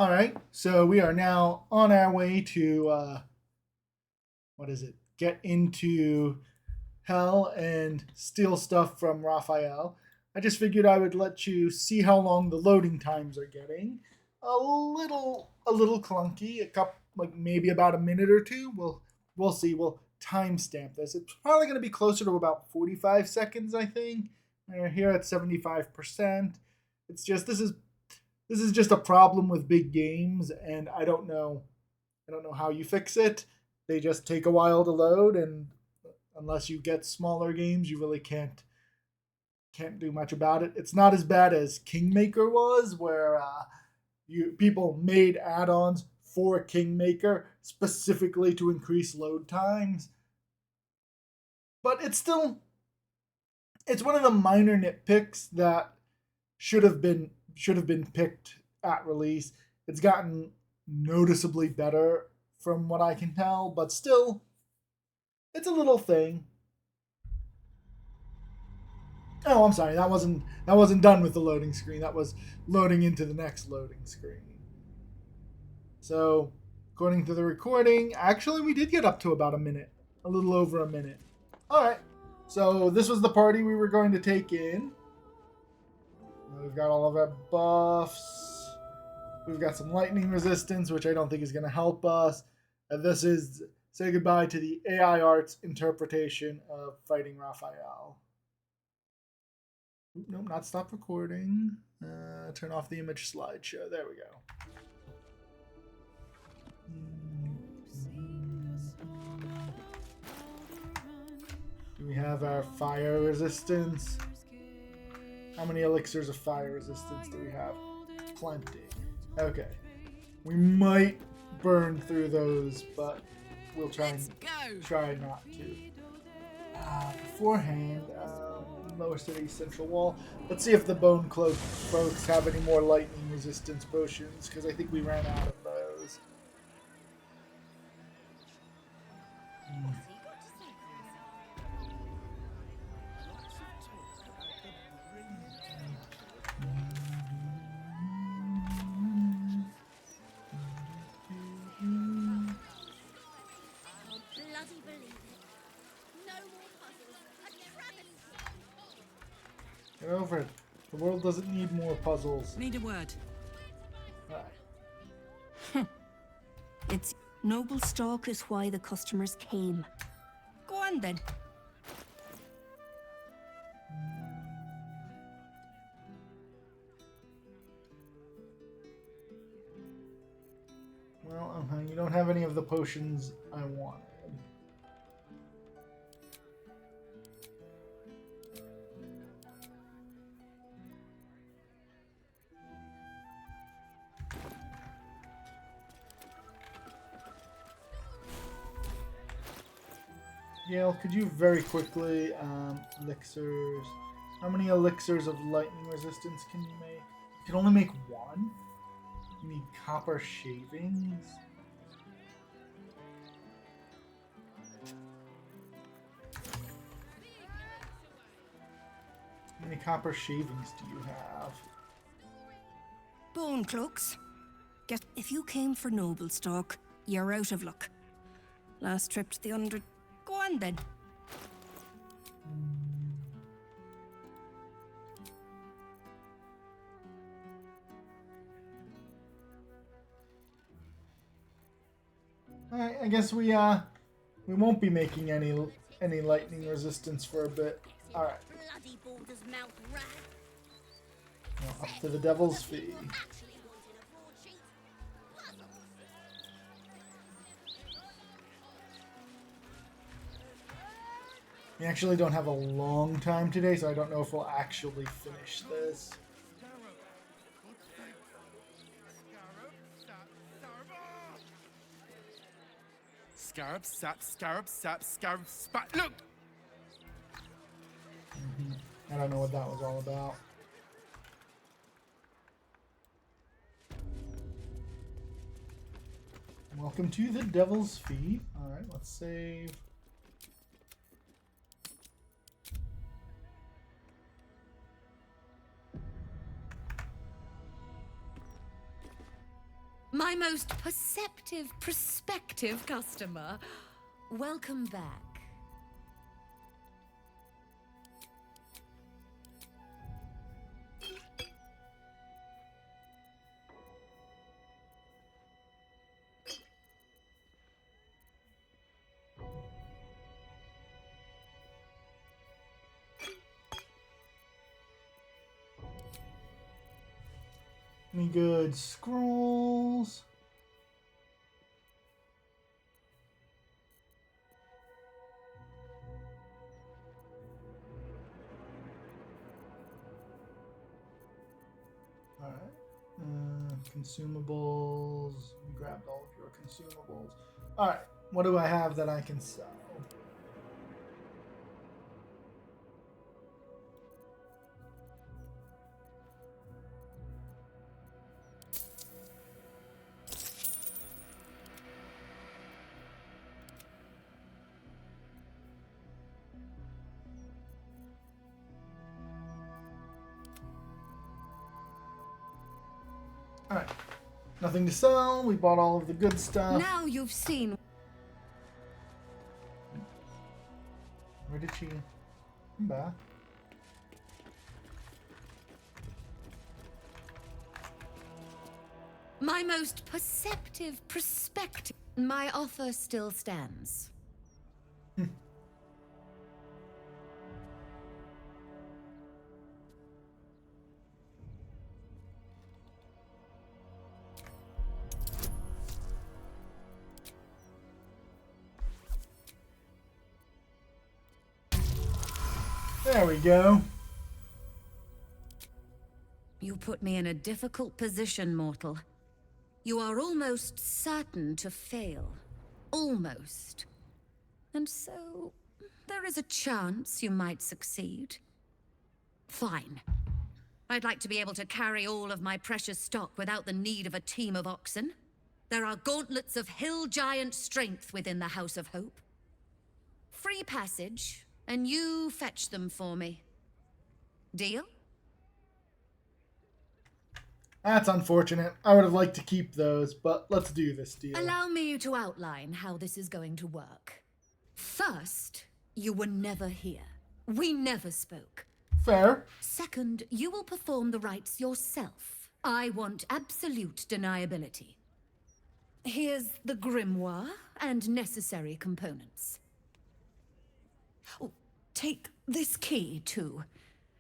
All right, so we are now on our way to what is it? Get into hell and steal stuff from Raphael. I just figured I would let you see how long the loading times are getting. A little clunky. A couple, like maybe about a minute or two. We'll see. We'll timestamp this. It's probably going to be closer to about 45 seconds, I think. We're here at 75%. It's just this is just a problem with big games, and I don't know how you fix it. They just take a while to load, and unless you get smaller games, you really can't do much about it. It's not as bad as Kingmaker was, where you people made add-ons for Kingmaker specifically to increase load times. But it's one of the minor nitpicks that should have been picked at release. It's gotten noticeably better from what I can tell, but still, it's a little thing. Oh, I'm sorry. That wasn't done with the loading screen. That was loading into the next loading screen. So, according to the recording, actually we did get up to about a minute, a little over a minute. All right. So this was the party we were going to take in. We've got all of our buffs. We've got some lightning resistance, which I don't think is going to help us. And this is say goodbye to the AI Arts interpretation of fighting Raphael. Nope, not stop recording. Turn off the image slideshow. There we go. Do we have our fire resistance? How many elixirs of fire resistance do we have? Plenty. Okay. We might burn through those, but we'll try not to. Beforehand, Lower City Central Wall. Let's see if the Bone Cloak folks have any more lightning resistance potions, because I think we ran out of those. Get over it. The world doesn't need more puzzles. Need a word. Right. It's noble stock is why the customers came. Go on then. Well, you don't have any of the potions I wanted. Yale, could you very quickly, elixirs. How many elixirs of lightning resistance can you make? You can only make one? You need copper shavings? How many copper shavings do you have? Bone cloaks. If you came for noble stock, you're out of luck. Last trip to the under. Go on then. Alright, I guess we won't be making any lightning resistance for a bit. Alright. Well, up to the devil's fee. We actually don't have a long time today, so I don't know if we'll actually finish this. Scarab, sap, spat. Look! I don't know what that was all about. Welcome to the Devil's Fee. Alright, let's save. My most perceptive, prospective customer. Welcome back. Any good scrolls? Alright. Consumables. We grabbed all of your consumables. Alright. What do I have that I can sell? Alright. Nothing to sell. We bought all of the good stuff. Now you've seen. Where did she come back? My most perceptive, prospective. My offer still stands. There we go. You put me in a difficult position, mortal. You are almost certain to fail. Almost. And so, there is a chance you might succeed. Fine. I'd like to be able to carry all of my precious stock without the need of a team of oxen. There are gauntlets of hill giant strength within the House of Hope. Free passage, and you fetch them for me. Deal? That's unfortunate. I would have liked to keep those, but let's do this deal. Allow me to outline how this is going to work. First, you were never here. We never spoke. Fair. Second, you will perform the rites yourself. I want absolute deniability. Here's the grimoire and necessary components. Oh, take this key, too.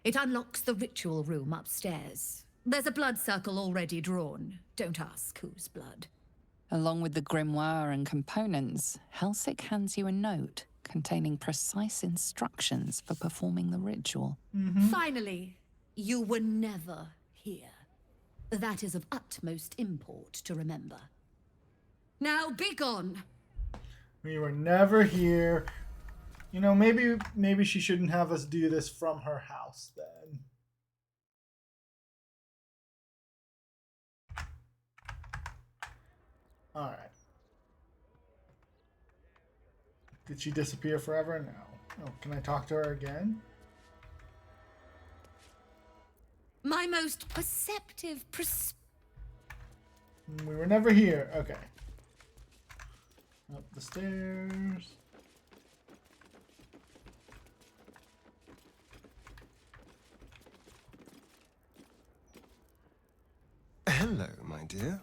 It unlocks the ritual room upstairs. There's a blood circle already drawn. Don't ask whose blood. Along with the grimoire and components, Helsik hands you a note containing precise instructions for performing the ritual. Finally, you were never here. That is of utmost import to remember. Now be gone. We were never here. You know, maybe she shouldn't have us do this from her house then. Alright. Did she disappear forever? No. Oh, can I talk to her again? My most perceptive We were never here. Okay. Up the stairs. Hello, my dear.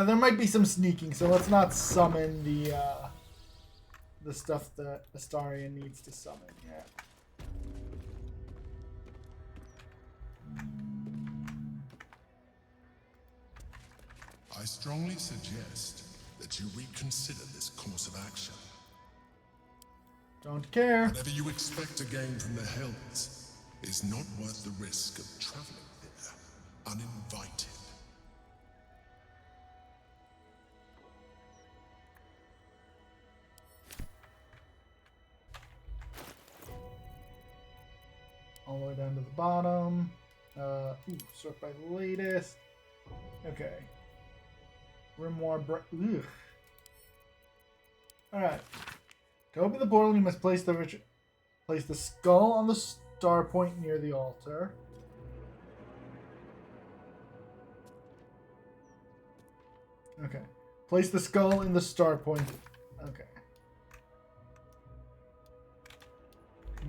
There might be some sneaking, so let's not summon the stuff that Astarion needs to summon yet. I strongly suggest that you reconsider this course of action. Don't care. Whatever you expect to gain from the Hells is not worth the risk of traveling there uninvited. All the way down to the bottom. Sort by the latest. Okay. Grimoire. Ugh. Alright. To open the portal, you must place the skull on the star point near the altar. Okay. Place the skull in the star point. Okay.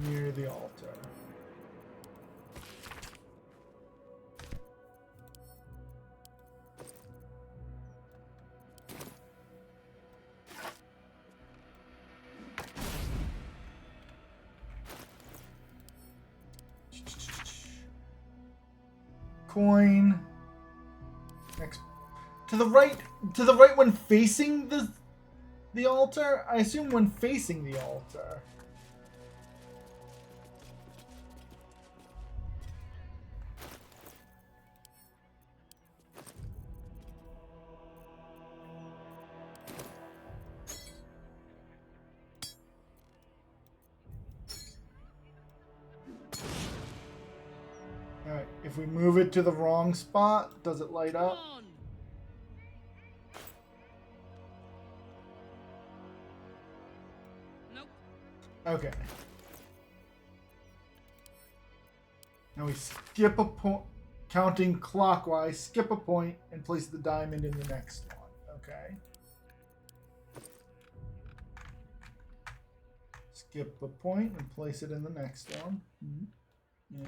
Near the altar. Coin. Next. To the right when facing the altar? I assume when facing the altar. Alright, if we move it to the wrong spot, does it light up? Okay. Now we skip a point, counting clockwise, skip a point, and place the diamond in the next one. Okay. Skip a point and place it in the next one. Yeah.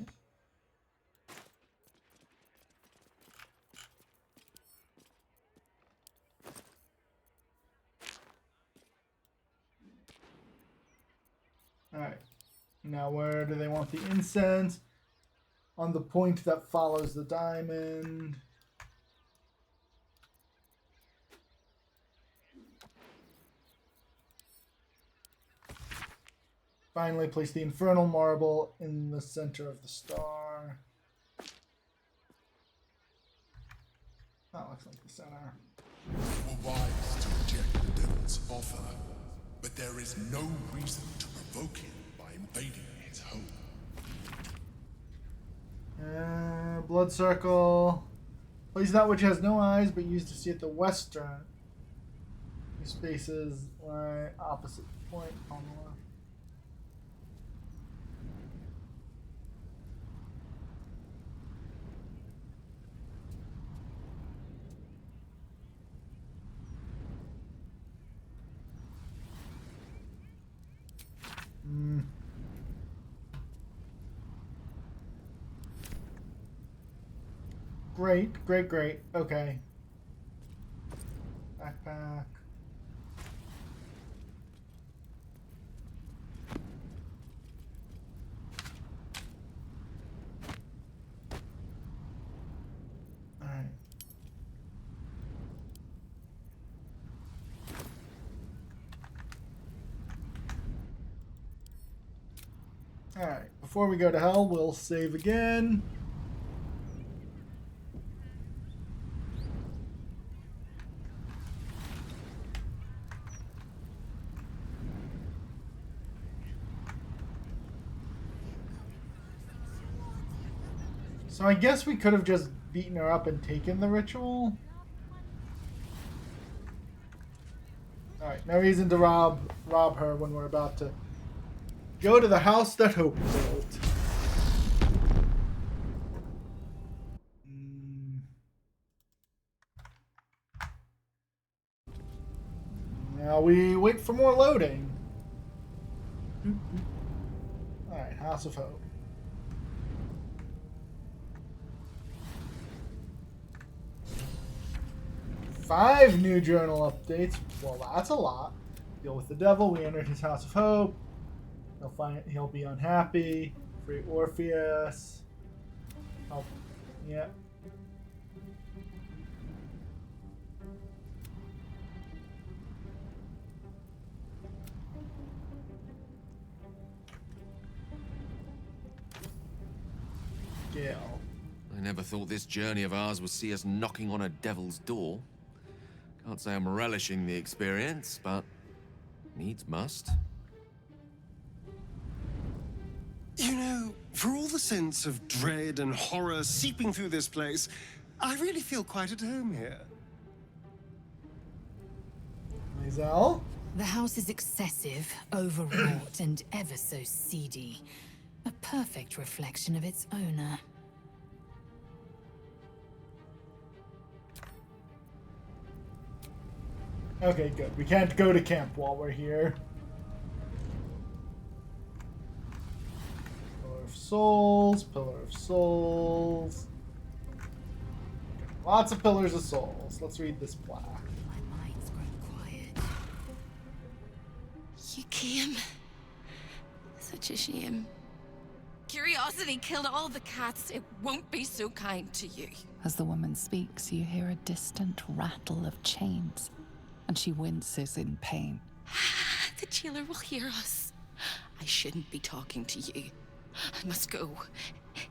Alright, now where do they want the incense? On the point that follows the diamond. Finally, place the infernal marble in the center of the star. That looks like the center. You were wise to reject the devil's offer, but there is no reason to provoke him by invading his home. Blood circle. Place that which has no eyes, but used to see at the western. These spaces lie opposite point on the left. Great. Okay. Backpack. Alright. Alright, before we go to hell, we'll save again. So I guess we could have just beaten her up and taken the ritual. Alright, no reason to rob her when we're about to go to the house that Hope built. Now we wait for more loading. Alright, House of Hope. 5 new journal updates. Well, that's a lot. Deal with the devil. We entered his House of Hope. He'll be unhappy. Free Orpheus. Oh, yeah. Gale. I never thought this journey of ours would see us knocking on a devil's door. Can't say I'm relishing the experience, but needs must. You know, for all the sense of dread and horror seeping through this place, I really feel quite at home here. Maisel? The house is excessive, overwrought, and ever so seedy. A perfect reflection of its owner. Okay, good. We can't go to camp while we're here. Pillar of Souls, Pillar of Souls. Okay, lots of Pillars of Souls. Let's read this plaque. My mind's grown quiet. You came. Such a shame. Curiosity killed all the cats. It won't be so kind to you. As the woman speaks, you hear a distant rattle of chains, and she winces in pain. The jailer will hear us. I shouldn't be talking to you. I must go.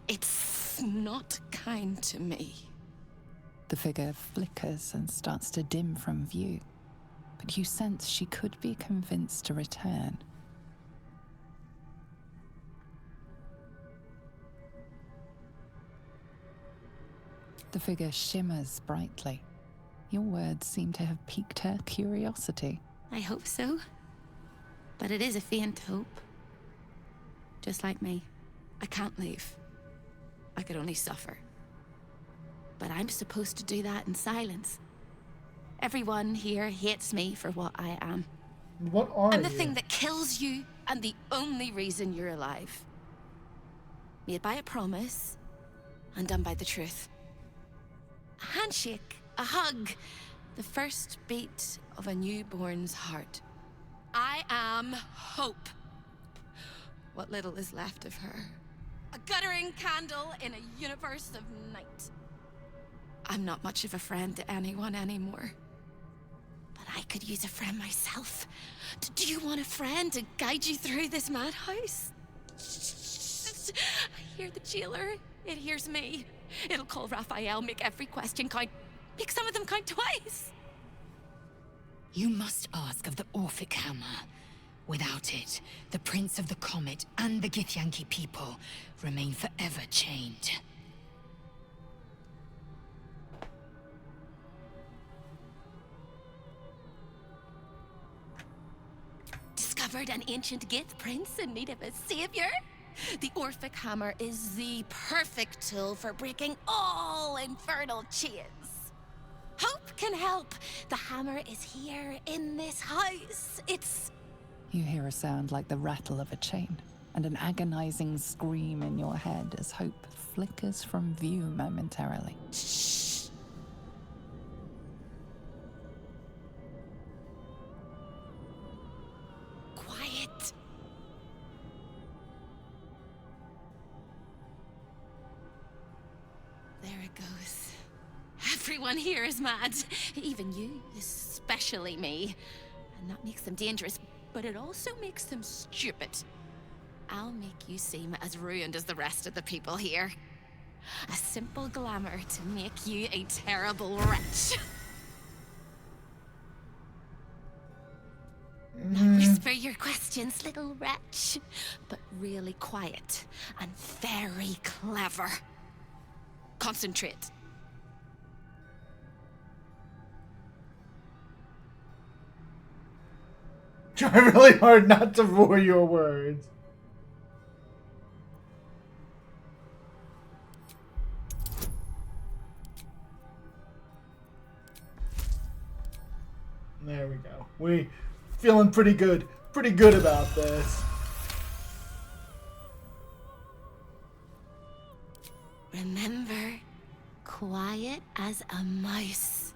It's not kind to me. The figure flickers and starts to dim from view, but you sense she could be convinced to return. The figure shimmers brightly. Your words seem to have piqued her curiosity. I hope so. But it is a faint hope. Just like me. I can't leave. I could only suffer. But I'm supposed to do that in silence. Everyone here hates me for what I am. What are I'm the you? thing that kills you, and the only reason you're alive. Made by a promise, undone by the truth. A handshake, a hug, the first beat of a newborn's heart. I am hope. What little is left of her. A guttering candle in a universe of night. I'm not much of a friend to anyone anymore. But I could use a friend myself. Do you want a friend to guide you through this madhouse? I hear the jailer. It hears me. It'll call Raphael, make every question count. Make some of them count twice. You must ask of the Orphic Hammer. Without it, the Prince of the Comet and the Githyanki people remain forever chained. Discovered an ancient Gith prince in need of a savior? The Orphic Hammer is the perfect tool for breaking all infernal chains. Hope can help. The hammer is here in this house. It's... You hear a sound like the rattle of a chain, and an agonizing scream in your head as hope flickers from view momentarily. Shh. Quiet. There it goes. Everyone here is mad. Even you, especially me. And that makes them dangerous, but it also makes them stupid. I'll make you seem as ruined as the rest of the people here. A simple glamour to make you a terrible wretch. Now whisper your questions, little wretch. But really quiet and very clever. Concentrate. Try really hard not to roar your words. There we go. We feeling pretty good about this. Remember, quiet as a mouse.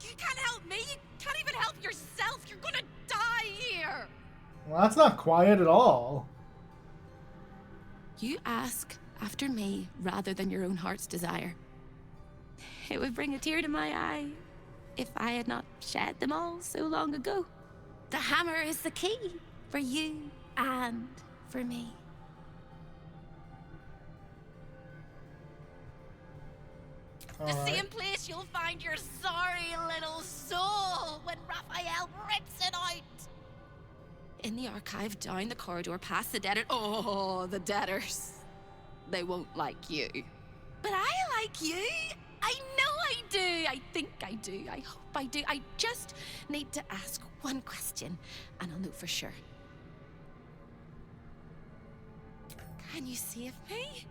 You can't help me. You can't even help yourself. You're gonna die here. Well, that's not quiet at all. You ask after me rather than your own heart's desire. It would bring a tear to my eye if I had not shed them all so long ago. The hammer is the key for you and for me. All The right. same place you'll find your sorry little soul when Raphael rips it out. In the archive, down the corridor, past the debtor. Oh, the debtors. They won't like you. But I like you. I know I do. I think I do. I hope I do. I just need to ask one question, and I'll know for sure. Can you save me?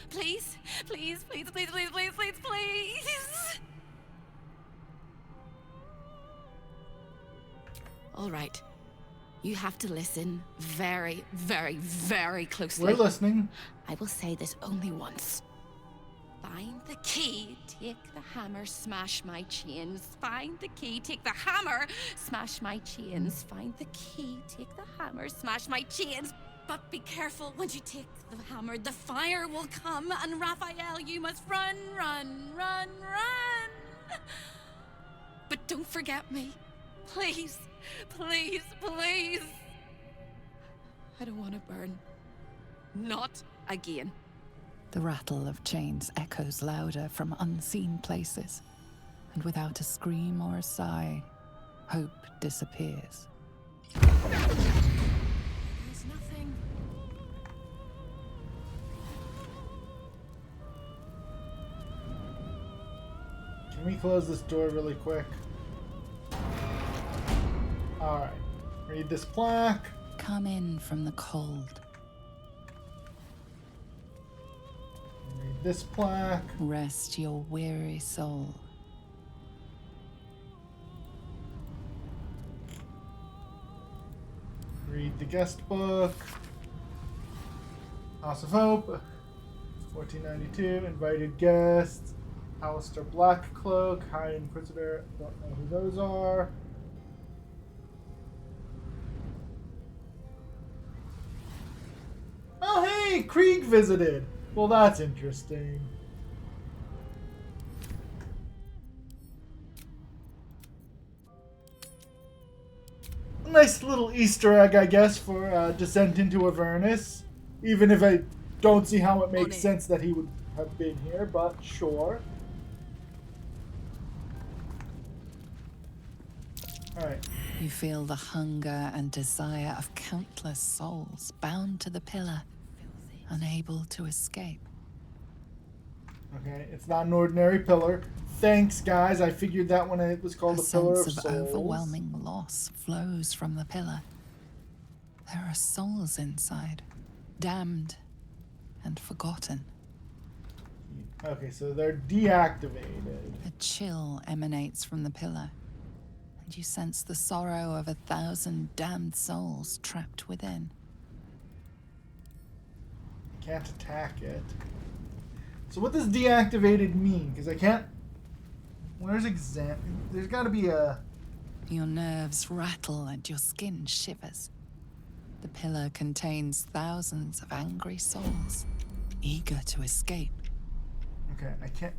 Please, please, please, please, please, please, please, please. All right. You have to listen very, very, very closely. We're listening. I will say this only once. Find the key, take the hammer, smash my chains. Find the key, take the hammer, smash my chains. Find the key, take the hammer, smash my chains. But be careful, when you take the hammer, the fire will come, and Raphael, you must run, run, run, run. But don't forget me. Please, please, please. I don't want to burn. Not again. The rattle of chains echoes louder from unseen places, and without a scream or a sigh, hope disappears. There's nothing. Can we close this door really quick? Alright. Read this plaque. Come in from the cold. Read this plaque. Rest your weary soul. Read the guest book. House of Hope. 1492. Invited guests. Alistair Blackcloak. High Inquisitor. Don't know who those are. Oh, hey! Krieg visited! Well, that's interesting. Nice little Easter egg, I guess, for Descent into Avernus. Even if I don't see how it makes sense that he would have been here, but sure. Alright. You feel the hunger and desire of countless souls bound to the pillar, unable to escape. Okay, it's not an ordinary pillar. Thanks, guys. I figured that when it was called a pillar of sense of souls. overwhelming loss flows from the pillar. There are souls inside, damned and forgotten. Okay, so they're deactivated. A chill emanates from the pillar, and you sense the sorrow of 1,000 damned souls trapped within. Can't attack it. So what does deactivated mean? Because I can't... Where's exam... There's got to be a... Your nerves rattle and your skin shivers. The pillar contains thousands of angry souls, eager to escape. Okay, I can't...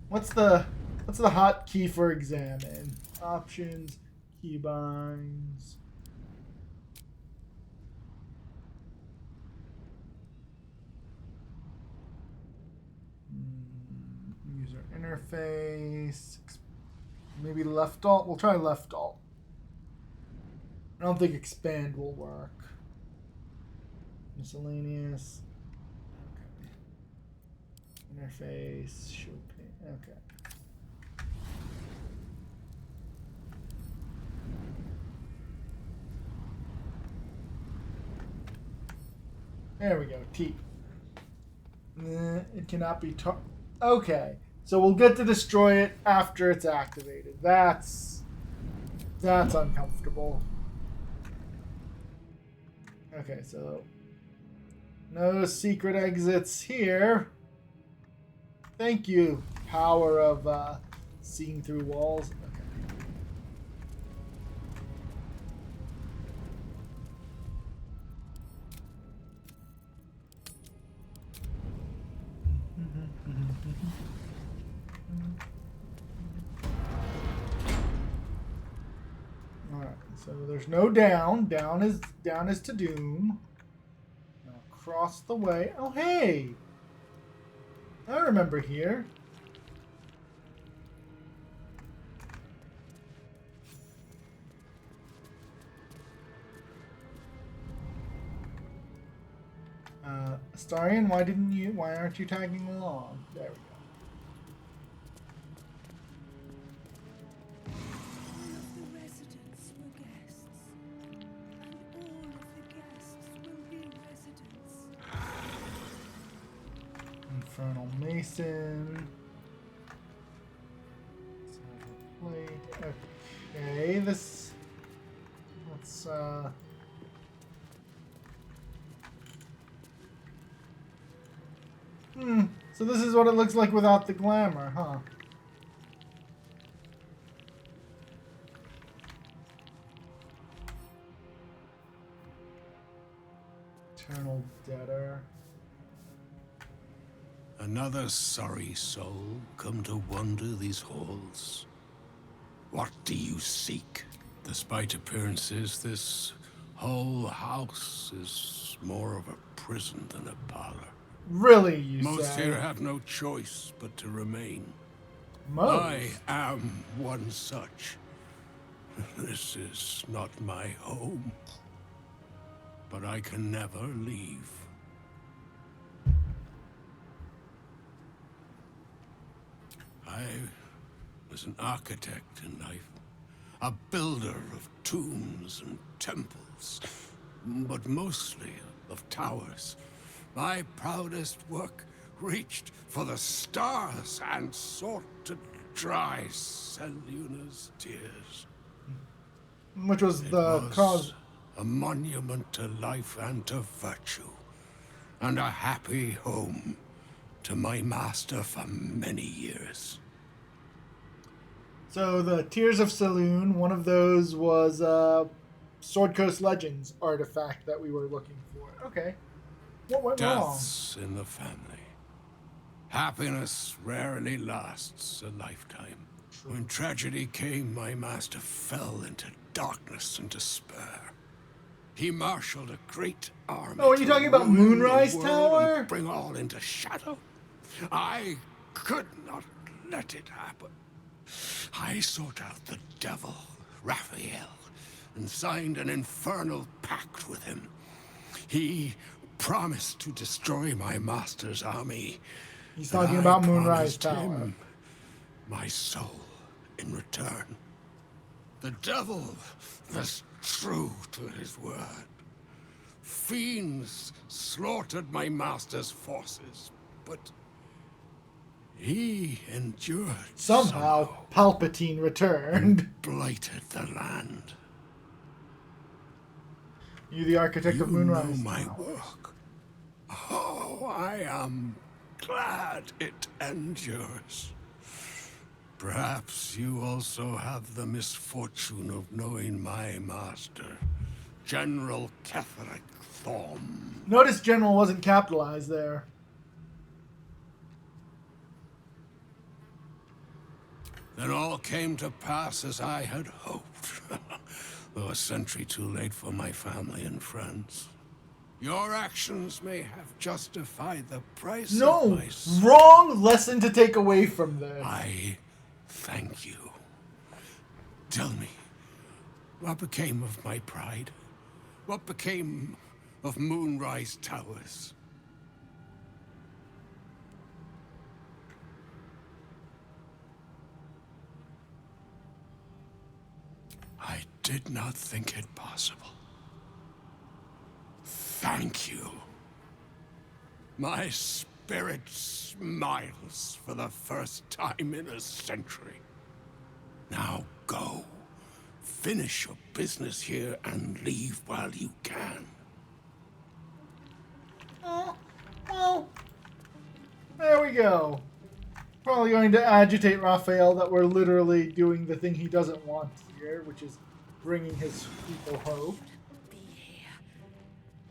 What's the hotkey for examine? Options, keybinds... User interface. Maybe left alt. We'll try left alt. I don't think expand will work. Miscellaneous. Okay. Interface. Show pane. Okay. There we go. T. It cannot be okay, so we'll get to destroy it after it's activated. That's uncomfortable. Okay, so no secret exits here. Thank you, power of seeing through walls. Okay. Alright, so there's no down. Down is to doom. Now across the way. Oh hey! I remember here. Astarion, why aren't you tagging along? There we go. Infernal Mason. Plate. Okay, let's so this is what it looks like without the glamour, huh? Eternal Debtor. Another sorry soul come to wander these halls. What do you seek? Despite appearances, this whole house is more of a prison than a parlor. Really, you Most say? here have no choice but to remain. Most? I am one such. This is not my home, but I can never leave. I was an architect in life, a builder of tombs and temples, but mostly of towers. My proudest work reached for the stars and sought to dry Selûne's tears. Which was the cause. A monument to life and to virtue, and a happy home to my master for many years. So the Tears of Selûne, one of those was Sword Coast Legends artifact that we were looking for. Okay. What went Deaths in the family. Happiness rarely lasts a lifetime. True. When tragedy came, my master fell into darkness and despair. He marshaled a great army. Oh, are you talking about ruin the Moonrise world Tower? and bring all into shadow. I could not let it happen. I sought out the devil, Raphael, and signed an infernal pact with him. He promised to destroy my master's army. He's talking about Moonrise promised Tower. him my soul in return. The devil was true to his word. Fiends slaughtered my master's forces, but he endured. Somehow, Palpatine returned. Blighted the land. You, the architect of Moonrise. You know my work. Oh, I am glad it endures. Perhaps you also have the misfortune of knowing my master, General Ketheric Thorm. Notice General wasn't capitalized there. Then all came to pass as I had hoped, though a century too late for my family and friends. Your actions may have justified the price of No, my soul. wrong lesson to take away from this. I thank you. Tell me, what became of my pride? What became of Moonrise Towers? I did not think it possible. Thank you. My spirit smiles for the first time in a century. Now go. Finish your business here and leave while you can. Oh, well, there we go. Probably going to agitate Raphael that we're literally doing the thing he doesn't want here, which is bringing his people hope. Be here.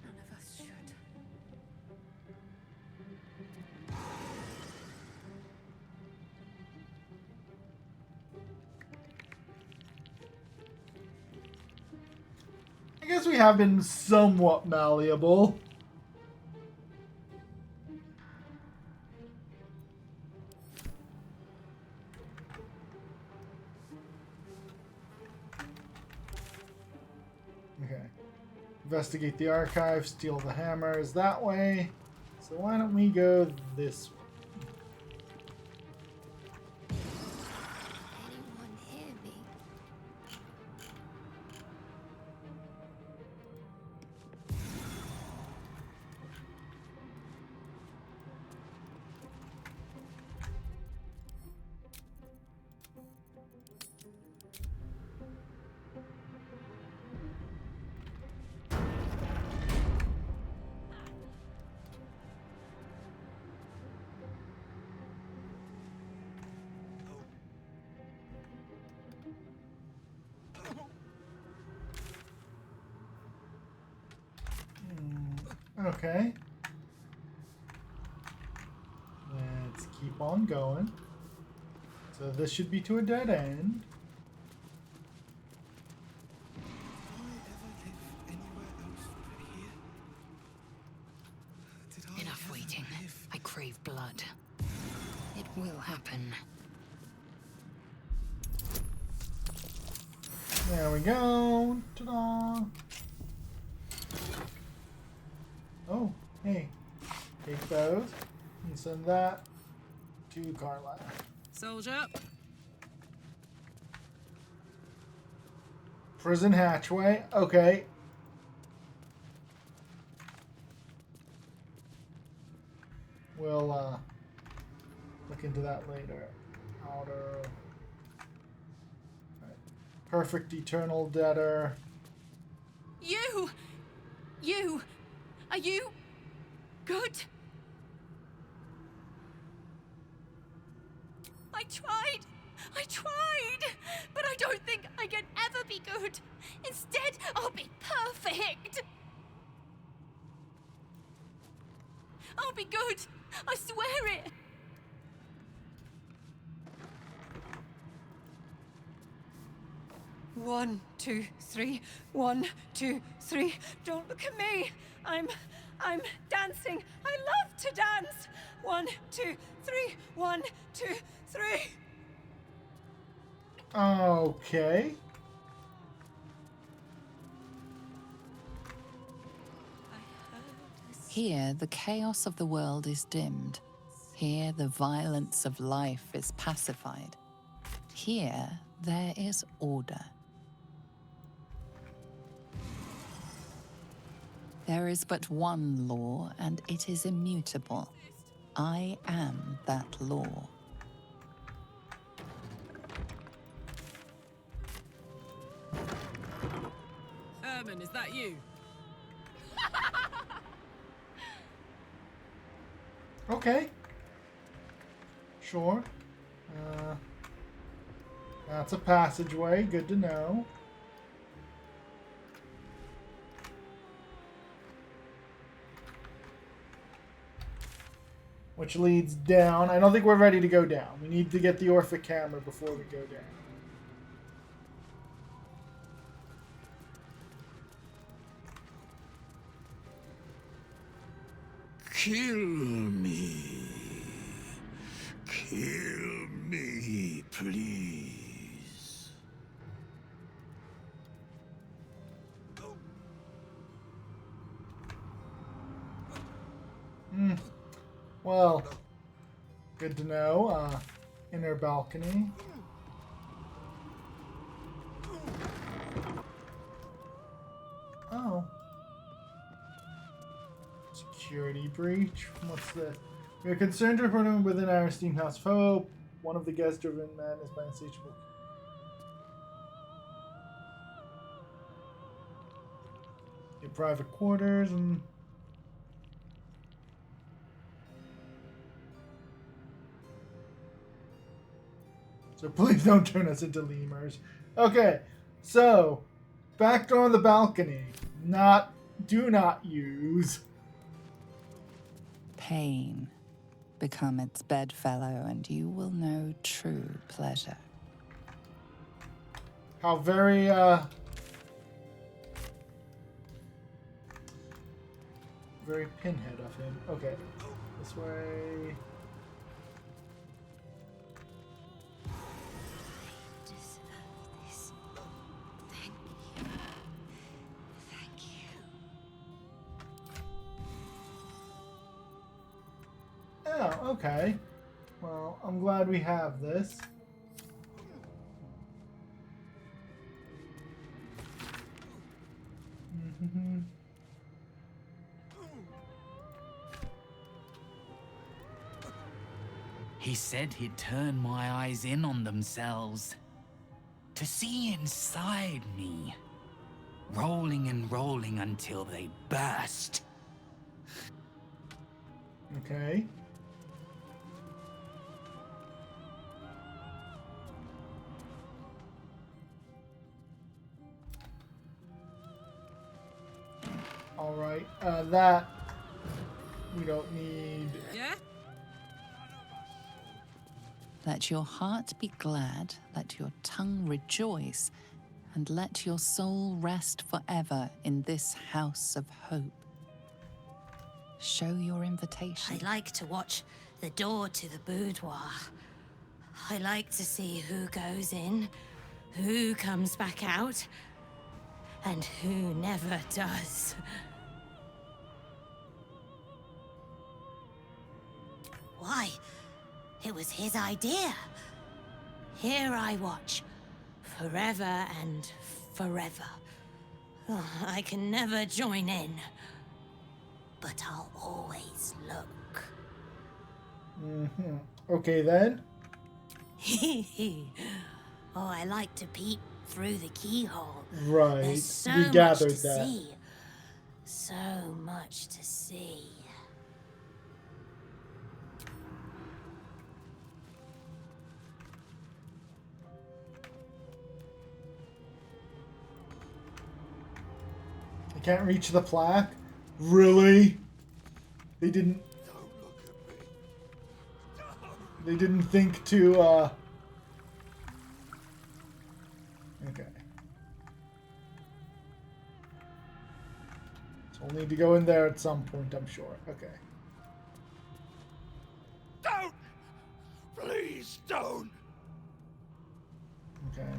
None of us should. I guess we have been somewhat malleable. Okay. Investigate the archive, steal the hammers that way. So why don't we go this way? Anyone hear me? Okay. Let's keep on going. So this should be to a dead end. Enough waiting. I crave blood. It will happen. There we go. Ta-da! Oh, hey. Take those and send that to Karlach. Soldier. Prison hatchway. Okay. We'll look into that later. Outer. Right. Perfect eternal debtor. You! Are you good? I tried, but I don't think I can ever be good. Instead, I'll be perfect. I'll be good. I swear it. One, two, three. 1, 2, 3. Don't look at me. I'm dancing. I love to dance. 1, 2, 3. 1, 2, 3. Okay. Here, the chaos of the world is dimmed. Here, the violence of life is pacified. Here, there is order. There is but one law, and it is immutable. I am that law. Herman, is that you? Okay. Sure. That's a passageway. Good to know. Which leads down. I don't think we're ready to go down. We need to get the Orphic camera before we go down. Kill me. Kill me, please. Well, good to know. Inner balcony. Oh. Security breach. What's this? We are concerned to report him within our esteemed house of hope. One of the guest-driven men is by insatiable. Your private quarters and. So please don't turn us into lemurs. Okay, so back on the balcony. Do not use. Pain. Become its bedfellow, and you will know true pleasure. How very very pinhead of him. Okay, this way. Oh, okay. Well, I'm glad we have this. He said he'd turn my eyes in on themselves. To see inside me. Rolling and rolling until they burst. Okay. Alright, that we don't need. Yeah? Let your heart be glad, let your tongue rejoice, and let your soul rest forever in this house of hope. Show your invitation. I like to watch the door to the boudoir. I like to see who goes in, who comes back out, and who never does. Why? It was his idea. Here I watch, forever and forever. Oh, I can never join in, but I'll always look. Okay then. Oh, I like to peep through the keyhole. Right. There's so We much gathered to that. see. So much to see. I can't reach the plaque? Really? They didn't think to okay. So we'll need to go in there at some point, I'm sure. Okay. Don't! Please don't! Okay.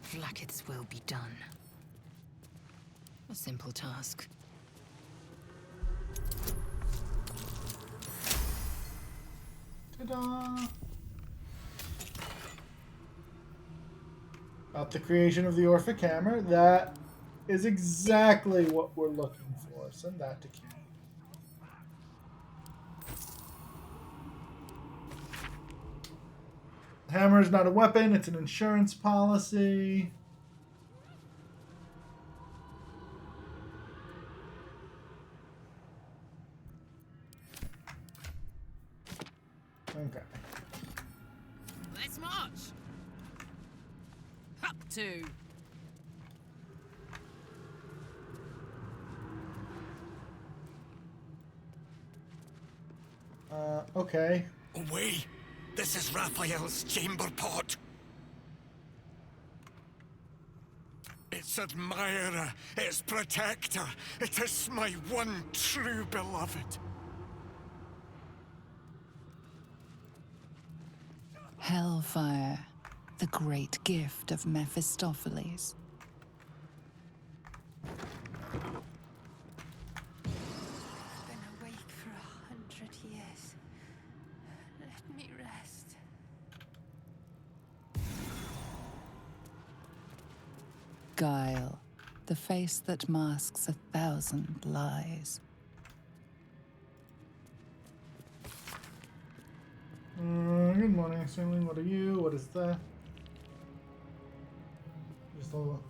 Vlaakith's will be done. A simple task. Ta-da! About the creation of the Orphic Hammer. That is exactly what we're looking for. Send that to Q. Hammer is not a weapon, it's an insurance policy. Okay. Let's march. Up to. Okay. Away! This is Raphael's chamber pot. Its admirer, its protector. It is my one true beloved. Hellfire, the great gift of Mephistopheles. I've been awake for 100 years. Let me rest. Guile, the face that masks 1,000 lies. Good morning, Sterling. What are you? What is that? Just a little.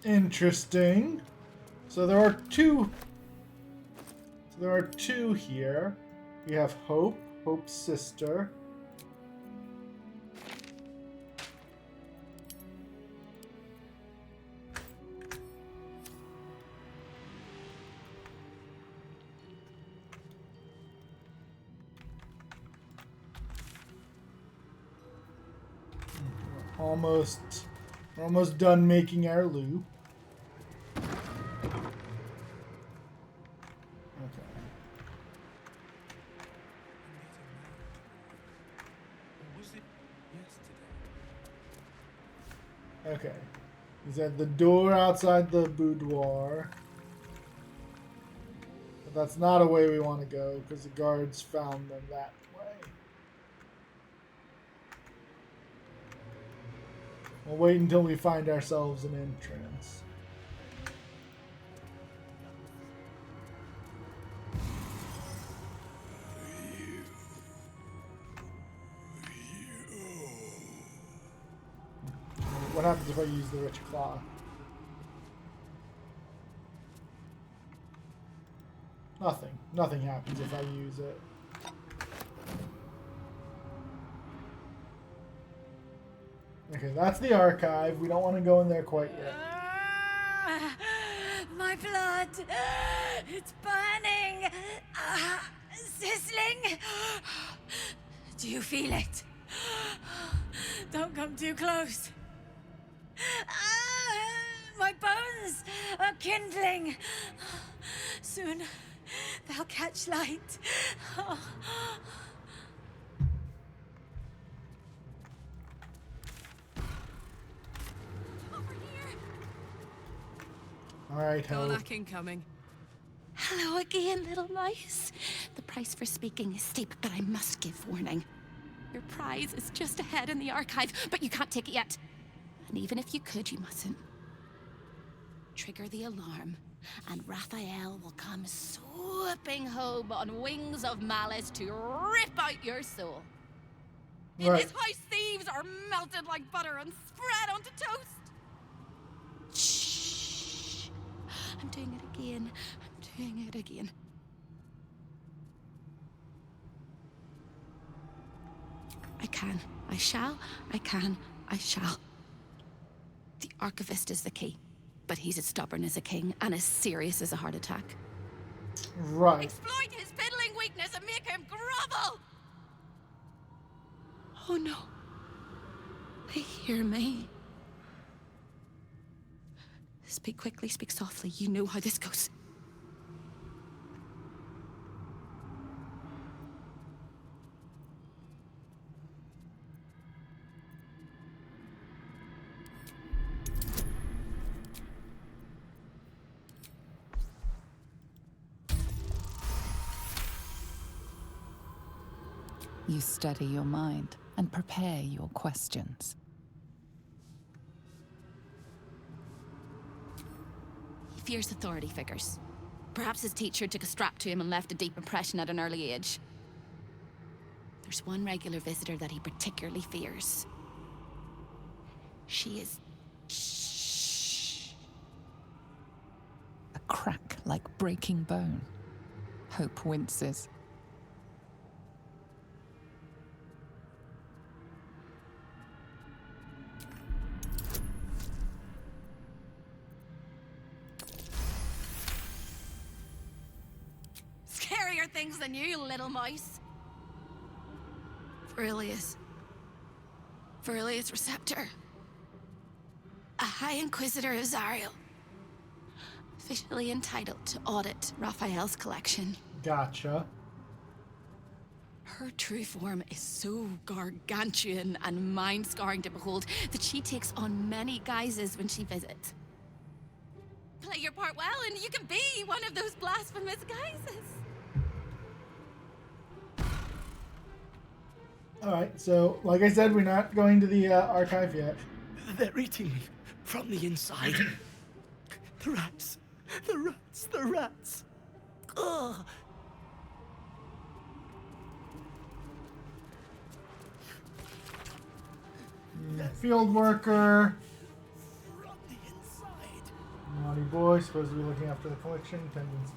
Interesting. So there are two So there are two here. We have Hope, Hope's sister. We're almost done making our loop. Okay. He's at the door outside the boudoir. But that's not a way we want to go because the guards found them that way. We'll wait until we find ourselves an entrance. What happens if I use the Rich Claw? Nothing. Nothing happens if I use it. Okay, that's the archive. We don't want to go in there quite yet. My blood! It's burning! Sizzling! Do you feel it? Don't come too close. My bones are kindling. Soon they'll catch light. All right, Karlach incoming. Hello again, little mice. The price for speaking is steep, but I must give warning. Your prize is just ahead in the archive, but you can't take it yet. And even if you could, you mustn't. Trigger the alarm, and Raphael will come swooping home on wings of malice to rip out your soul. In Right. this house, thieves are melted like butter and spread onto toast. Shh. I'm doing it again. I'm doing it again. I can. I shall. I can. I shall. The archivist is the key, but he's as stubborn as a king and as serious as a heart attack. Right. Exploit his fiddling weakness and make him grovel! Oh no. They hear me. Speak quickly, speak softly. You know how this goes. You steady your mind and prepare your questions. He fears authority figures. Perhaps his teacher took a strap to him and left a deep impression at an early age. There's one regular visitor that he particularly fears. She is... Shh. A crack like breaking bone. Hope winces. Scarier things than you, little mouse. Verilius. Verilius Receptor. A High Inquisitor of Zariel. Officially entitled to audit Raphael's collection. Gotcha. Her true form is so gargantuan and mind-scarring to behold that she takes on many guises when she visits. Play your part well and you can be one of those blasphemous guises. Alright, so, like I said, we're not going to the archive yet. They're eating me from the inside. The rats. The rats. The rats. Ugh. Field worker. Naughty boy, supposed to be looking after the collection. Tendons.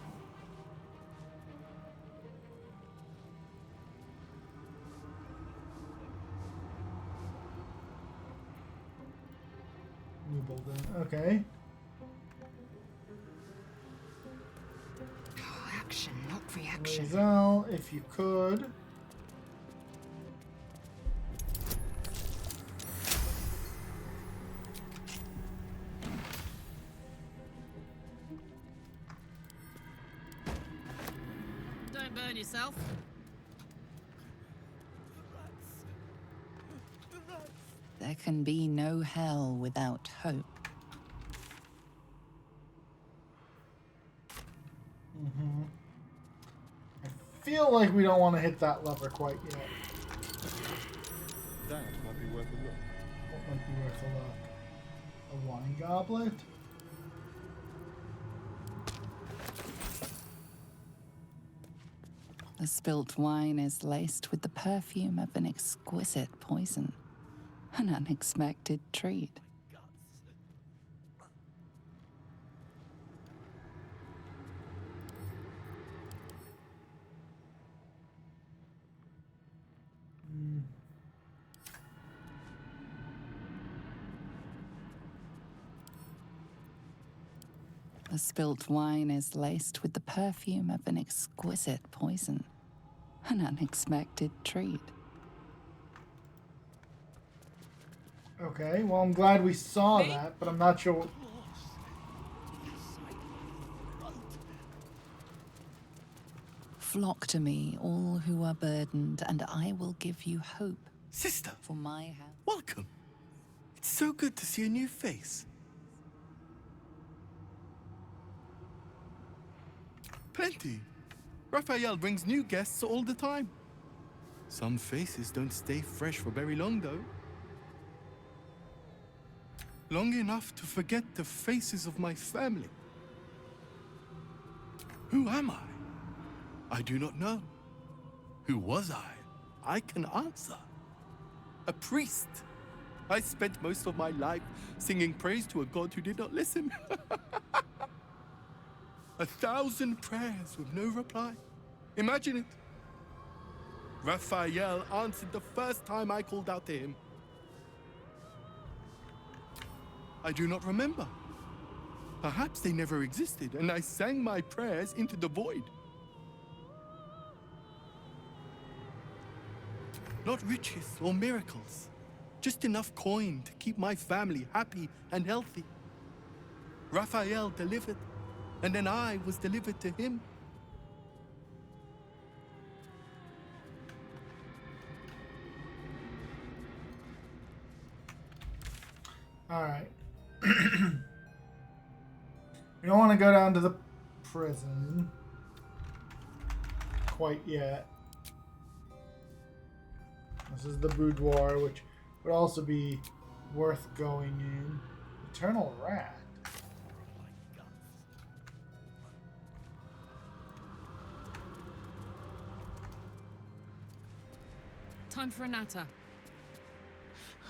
Wimbledon. Okay. Action, not reaction. Rizal, if you could. Don't burn yourself. There can be no hell without hope. I feel like we don't want to hit that lever quite yet. That might be worth a look. What might be worth a look? A wine goblet? The spilt wine is laced with the perfume of an exquisite poison. An unexpected treat. The spilt wine is laced with the perfume of an exquisite poison. An unexpected treat. Okay, well, I'm glad we saw that, but I'm not sure. Flock to me, all who are burdened, and I will give you hope. Sister, for my house. Welcome. It's so good to see a new face. Plenty. Raphael brings new guests all the time. Some faces don't stay fresh for very long, though. Long enough to forget the faces of my family. Who am I? I do not know. Who was I? I can answer. A priest. I spent most of my life singing praise to a god who did not listen. 1,000 prayers with no reply. Imagine it. Raphael answered the first time I called out to him. I do not remember. Perhaps they never existed, and I sang my prayers into the void. Not riches or miracles, just enough coin to keep my family happy and healthy. Raphael delivered, and then I was delivered to him. All right. We don't want to go down to the prison quite yet. This is the boudoir, which would also be worth going in. Eternal Rat. Time for a natter.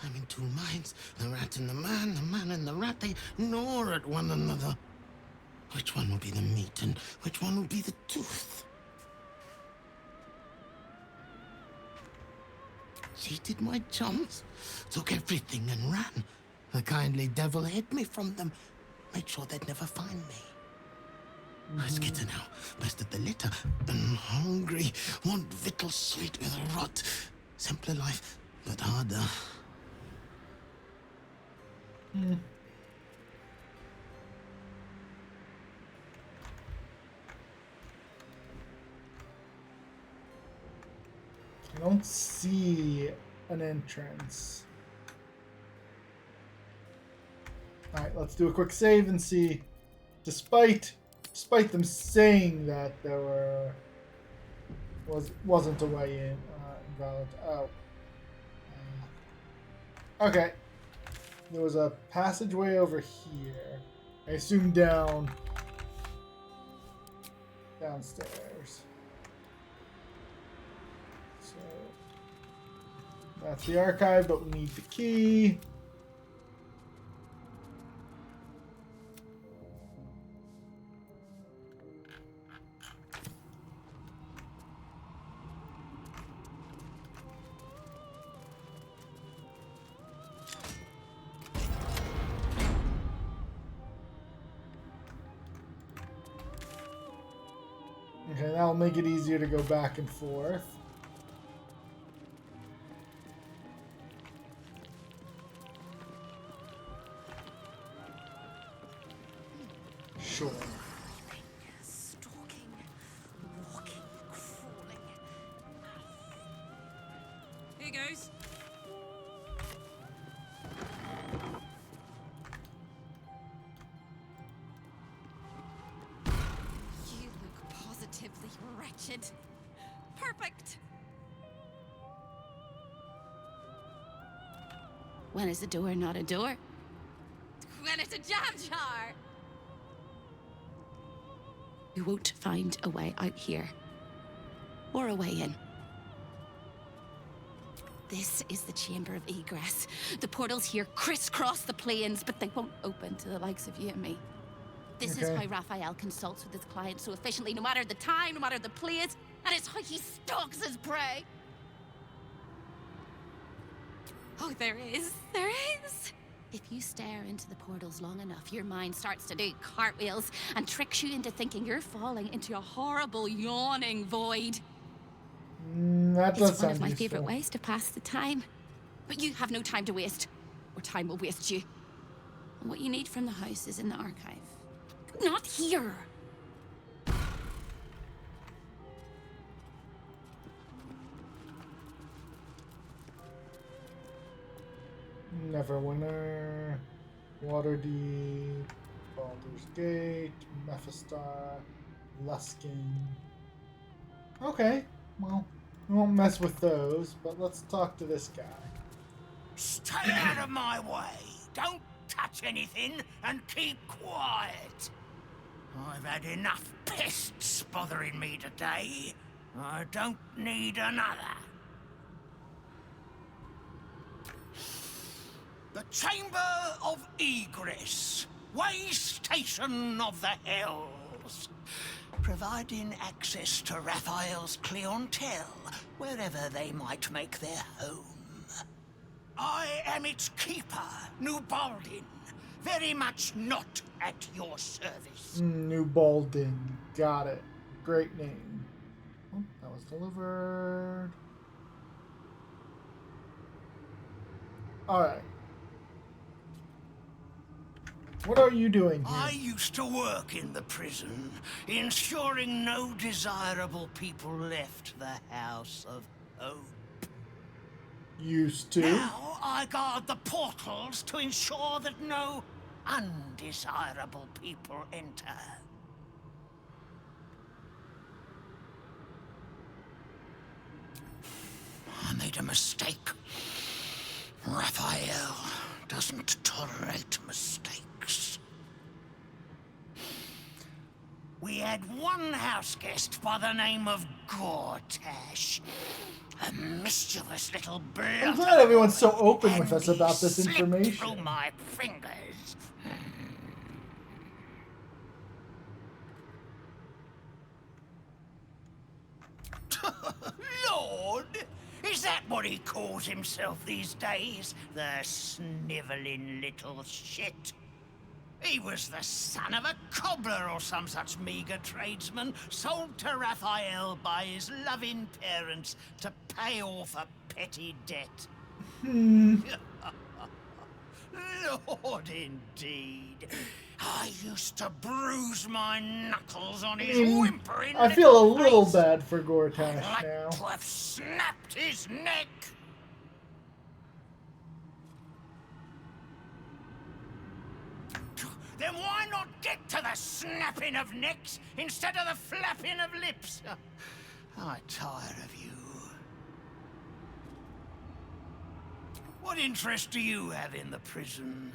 I'm in two minds. The rat and the man and the rat, they gnaw at one another. Which one will be the meat and which one will be the tooth? Cheated my chums, took everything and ran. The kindly devil hid me from them, made sure they'd never find me. I skitter now, best of the litter, and hungry, want victuals sweet with rot. Simpler life, but harder. I don't see an entrance. Alright, let's do a quick save and see. Despite them saying that there wasn't a way in, invalid. Oh. Okay. There was a passageway over here. I assume downstairs. So that's the archive, but we need the key. That'll make it easier to go back and forth. Sure. Stalking, walking, crawling. Here goes. You look positively wretched. Perfect. When is a door not a door? When it's a jam jar! You won't find a way out here. Or a way in. This is the chamber of egress. The portals here crisscross the planes, but they won't open to the likes of you and me. This is how Raphael consults with his clients so efficiently, no matter the time, no matter the place, and it's how he stalks his prey. Oh, there is. If you stare into the portals long enough, your mind starts to do cartwheels and tricks you into thinking you're falling into a horrible, yawning void. That does It's one of sound my useful. favorite ways to pass the time. But you have no time to waste, or time will waste you. And what you need from the house is in the archive. Not here! Neverwinter, Waterdeep, Baldur's Gate, Mephistar, Luskin. Okay, well, we won't mess with those, but let's talk to this guy. Stay out of my way. Don't touch anything and keep quiet. I've had enough pests bothering me today. I don't need another. The Chamber of Egress, way station of the Hells, providing access to Raphael's clientele wherever they might make their home. I am its keeper, New Baldin, very much not at your service. New Baldin, got it. Great name. Oh, that was delivered. Alright. What are you doing here? I used to work in the prison, ensuring no desirable people left the House of Hope. Used to? Now I guard the portals to ensure that no undesirable people enter. I made a mistake. Raphael doesn't tolerate mistakes. We had one house guest by the name of Gortash. A mischievous little blood. I'm glad everyone's so open with us about this information. Through my fingers. Lord, is that what he calls himself these days? The snivelling little shit. He was the son of a cobbler or some such meager tradesman, sold to Raphael by his loving parents to pay off a petty debt. Lord, indeed. I used to bruise my knuckles on his whimpering I feel a little little face. bad for Gortash I'd like now. to have snapped his neck. Then why not get to the snapping of necks instead of the flapping of lips? I tire of you. What interest do you have in the prison?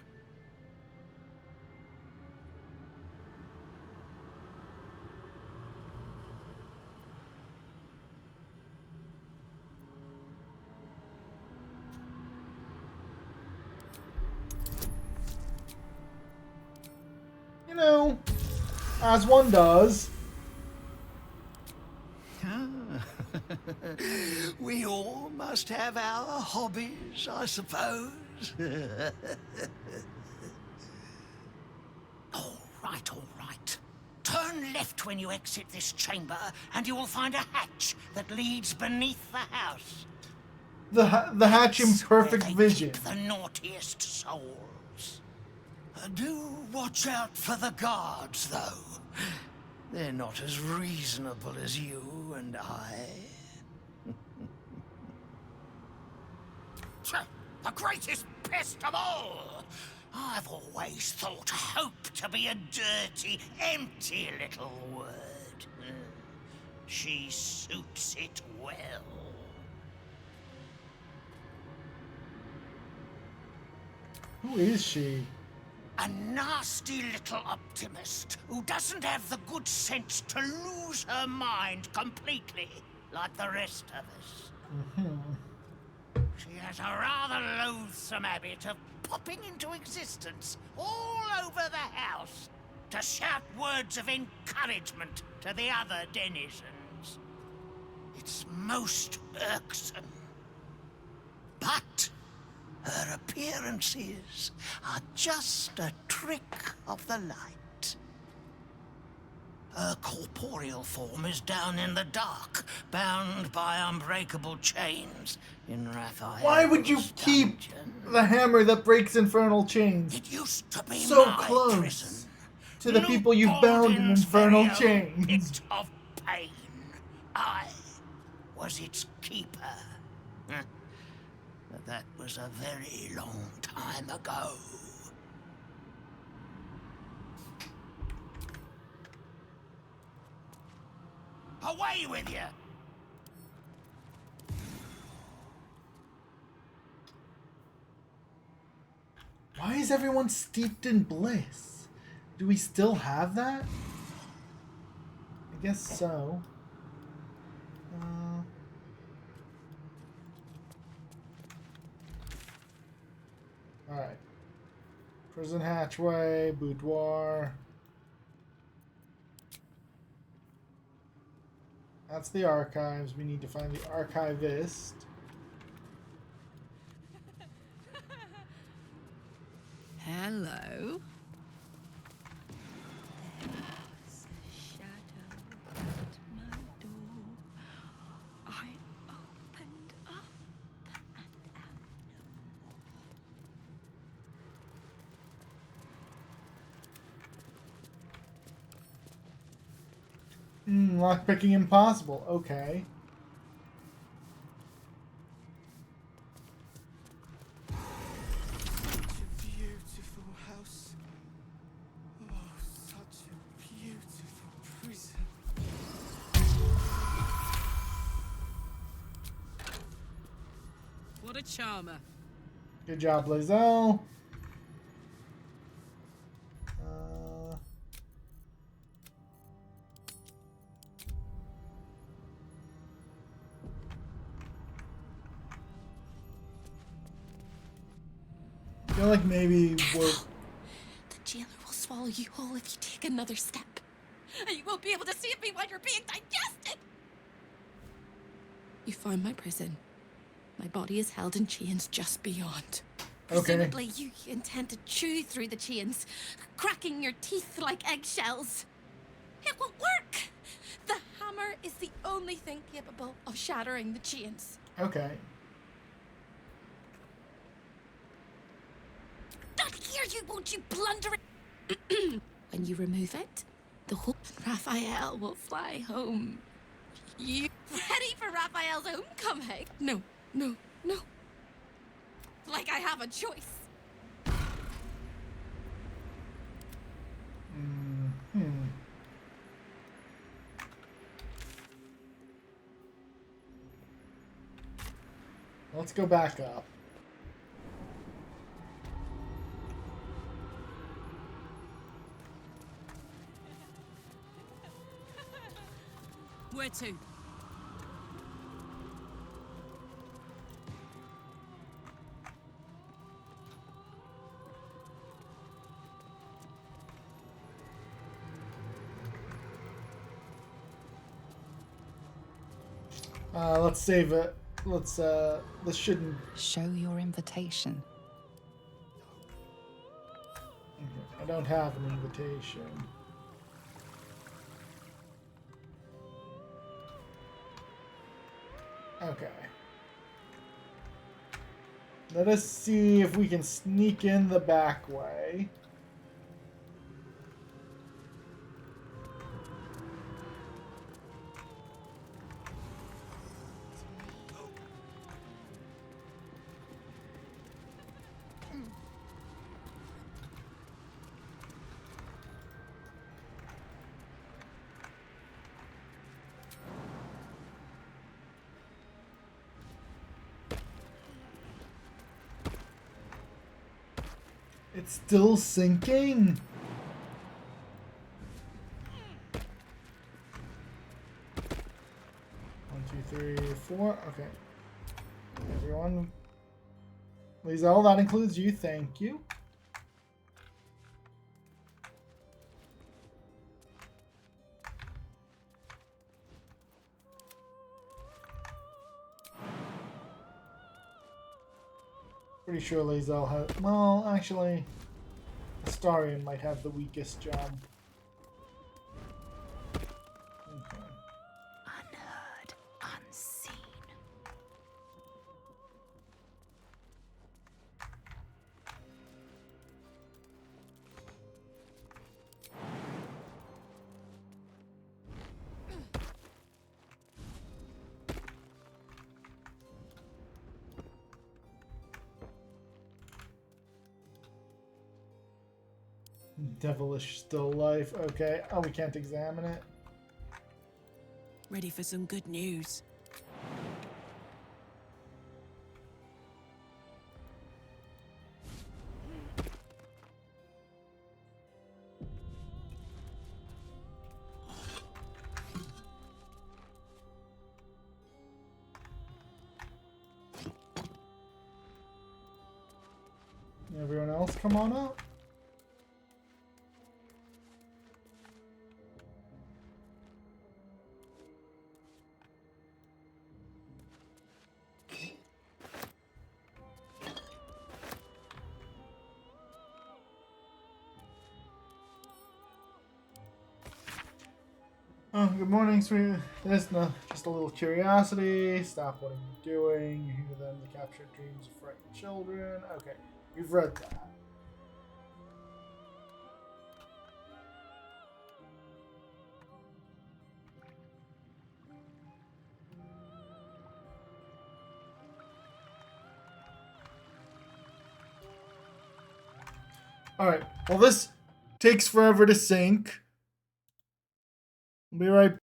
You know, as one does. We all must have our hobbies, I suppose. All right, all right. Turn Turn left when you exit this chamber, and you will find a hatch that leads beneath the house. The hatch in perfect Where they vision. keep the naughtiest souls. Do watch out for the guards, though. They're not as reasonable as you and I. The greatest pest of all! I've always thought hope to be a dirty, empty little word. She suits it well. Who is she? A nasty little optimist who doesn't have the good sense to lose her mind completely, like the rest of us. She has a rather loathsome habit of popping into existence all over the house to shout words of encouragement to the other denizens. It's most irksome. But her appearances are just a trick of the light. Her corporeal form is down in the dark, bound by unbreakable chains in Raphael's Why would you keep the hammer that breaks infernal chains It used to be so my close prison. to the people you've bound in infernal chains? Pit of pain. I was its keeper. But that was a very long time ago. Away with you! Why is everyone steeped in bliss? Do we still have that? I guess so. Alright. Prison hatchway, boudoir. That's the archives. We need to find the archivist. Hello. Lockpicking impossible. Okay. Beautiful house. Oh, such a beautiful prison. What a charmer. Good job, Lizelle. I feel like maybe we're... The jailer will swallow you whole if you take another step. And you won't be able to save me while you're being digested! You found my prison. My body is held in chains just beyond. Okay. Presumably you intend to chew through the chains, cracking your teeth like eggshells. It won't work! The hammer is the only thing capable of shattering the chains. Okay. Not here, you won't, you blundering... When you remove it, the whole Raphael will fly home. You ready for Raphael's homecoming? No, no, no. Like I have a choice. Let's go back up. Where to? Let's save it. Let's, this shouldn't... Show your invitation. Okay. I don't have an invitation. Okay. Let us see if we can sneak in the back way. It's still sinking? One, two, three, four. Okay. Everyone. Lizelle, that includes you. Thank you. Pretty sure Lizelle has. Well, actually, Astarion might have the weakest jump. Okay. Unheard, unseen. Devilish still life. Okay. Oh, we can't examine it. Ready for some good news. Everyone else come on up. Oh, good morning, sweet. There's no, just a little curiosity. Stop what are you doing? You hear them, the captured dreams of frightened children. Okay, we've read that. Alright, well this takes forever to sync. I'll be right back.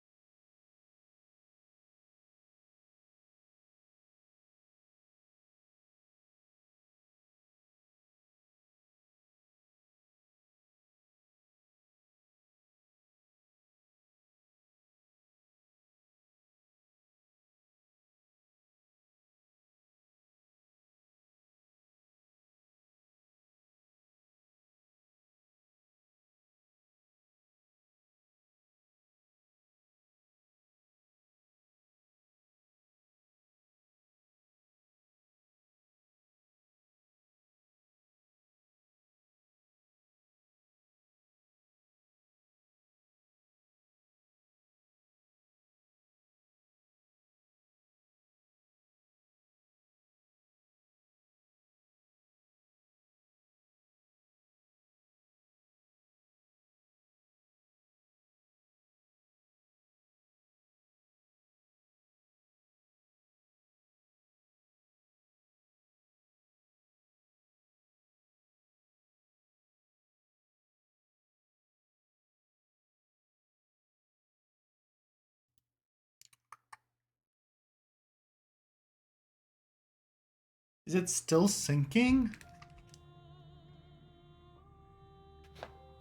Is it still syncing?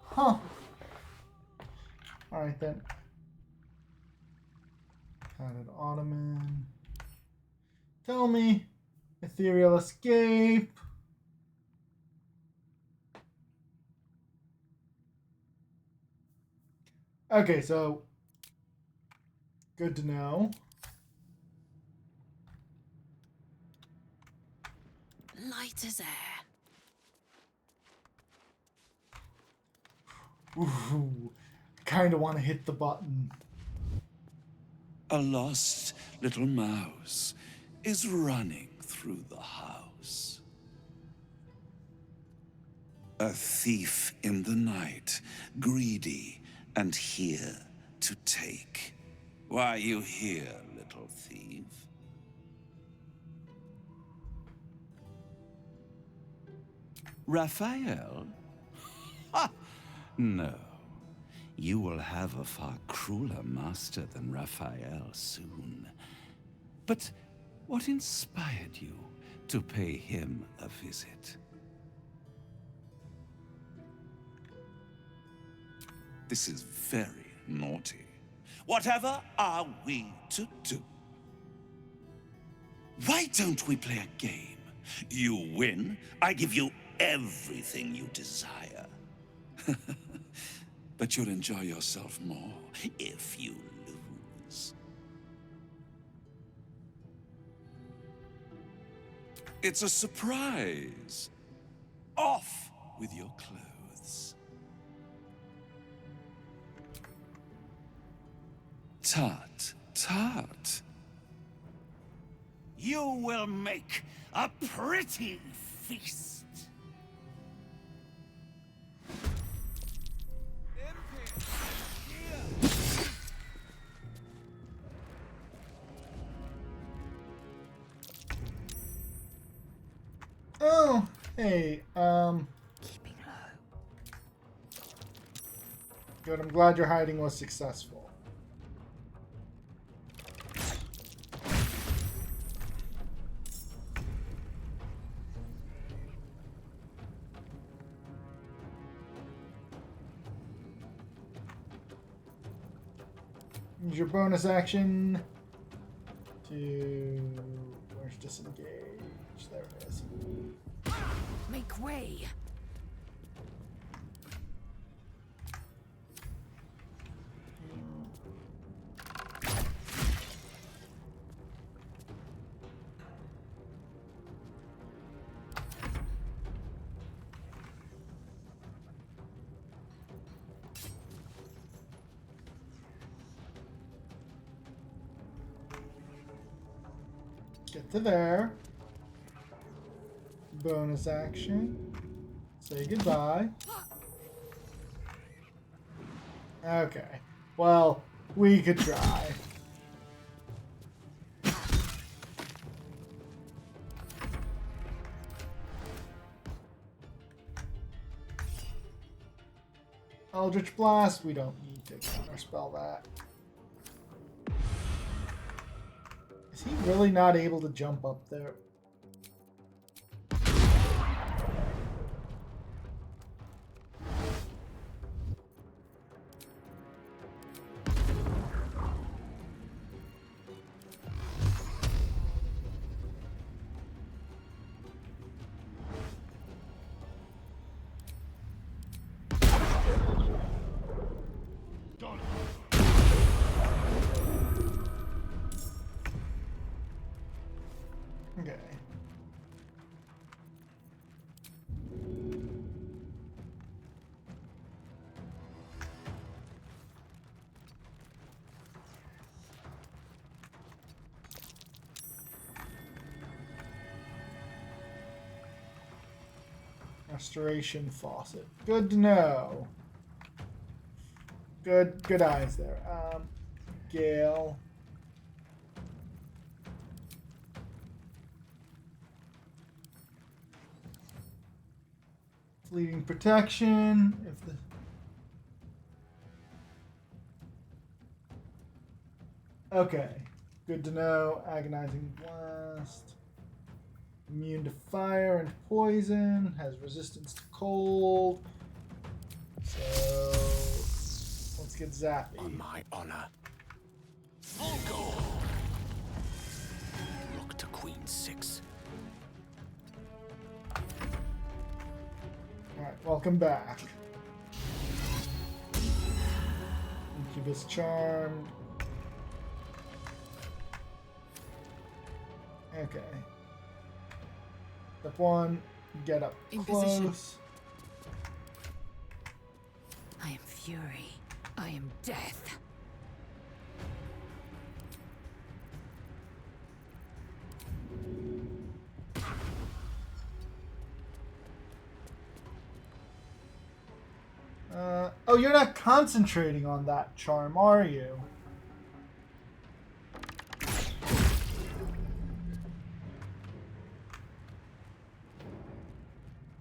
Huh. Alright then. Padded ottoman. Tell me. Ethereal escape. Okay, so good to know. Light as air. Ooh, kind of want to hit the button. A lost little mouse is running through the house. A thief in the night, greedy and here to take. Why are you here, little thief? Raphael? Ha! No. You will have a far crueler master than Raphael soon. But what inspired you to pay him a visit? This is very naughty. Whatever are we to do? Why don't we play a game? You win, I give you everything you desire. But you'll enjoy yourself more if you lose. It's a surprise. Off with your clothes. Tut, tut. You will make a pretty feast. Oh, hey, Keeping low. good. I'm glad your hiding was successful. Use your bonus action to... Where's disengage? There it is. Make way. Get to there. Bonus action. Say goodbye. Okay. Well, we could try. Eldritch Blast, we don't need to counterspell that. Is he really not able to jump up there? Okay. Restoration faucet. Good to know. Good eyes there. Gale. Fleeting protection. If the okay, good to know. Agonizing blast. Immune to fire and poison. Has resistance to cold. So let's get zappy. On my honor. Full go. Look to Queen 6. Alright, welcome back. Incubus charmed. Okay. Step 1, get up In close. position. I am fury. I am death. Oh, you're not concentrating on that charm, are you?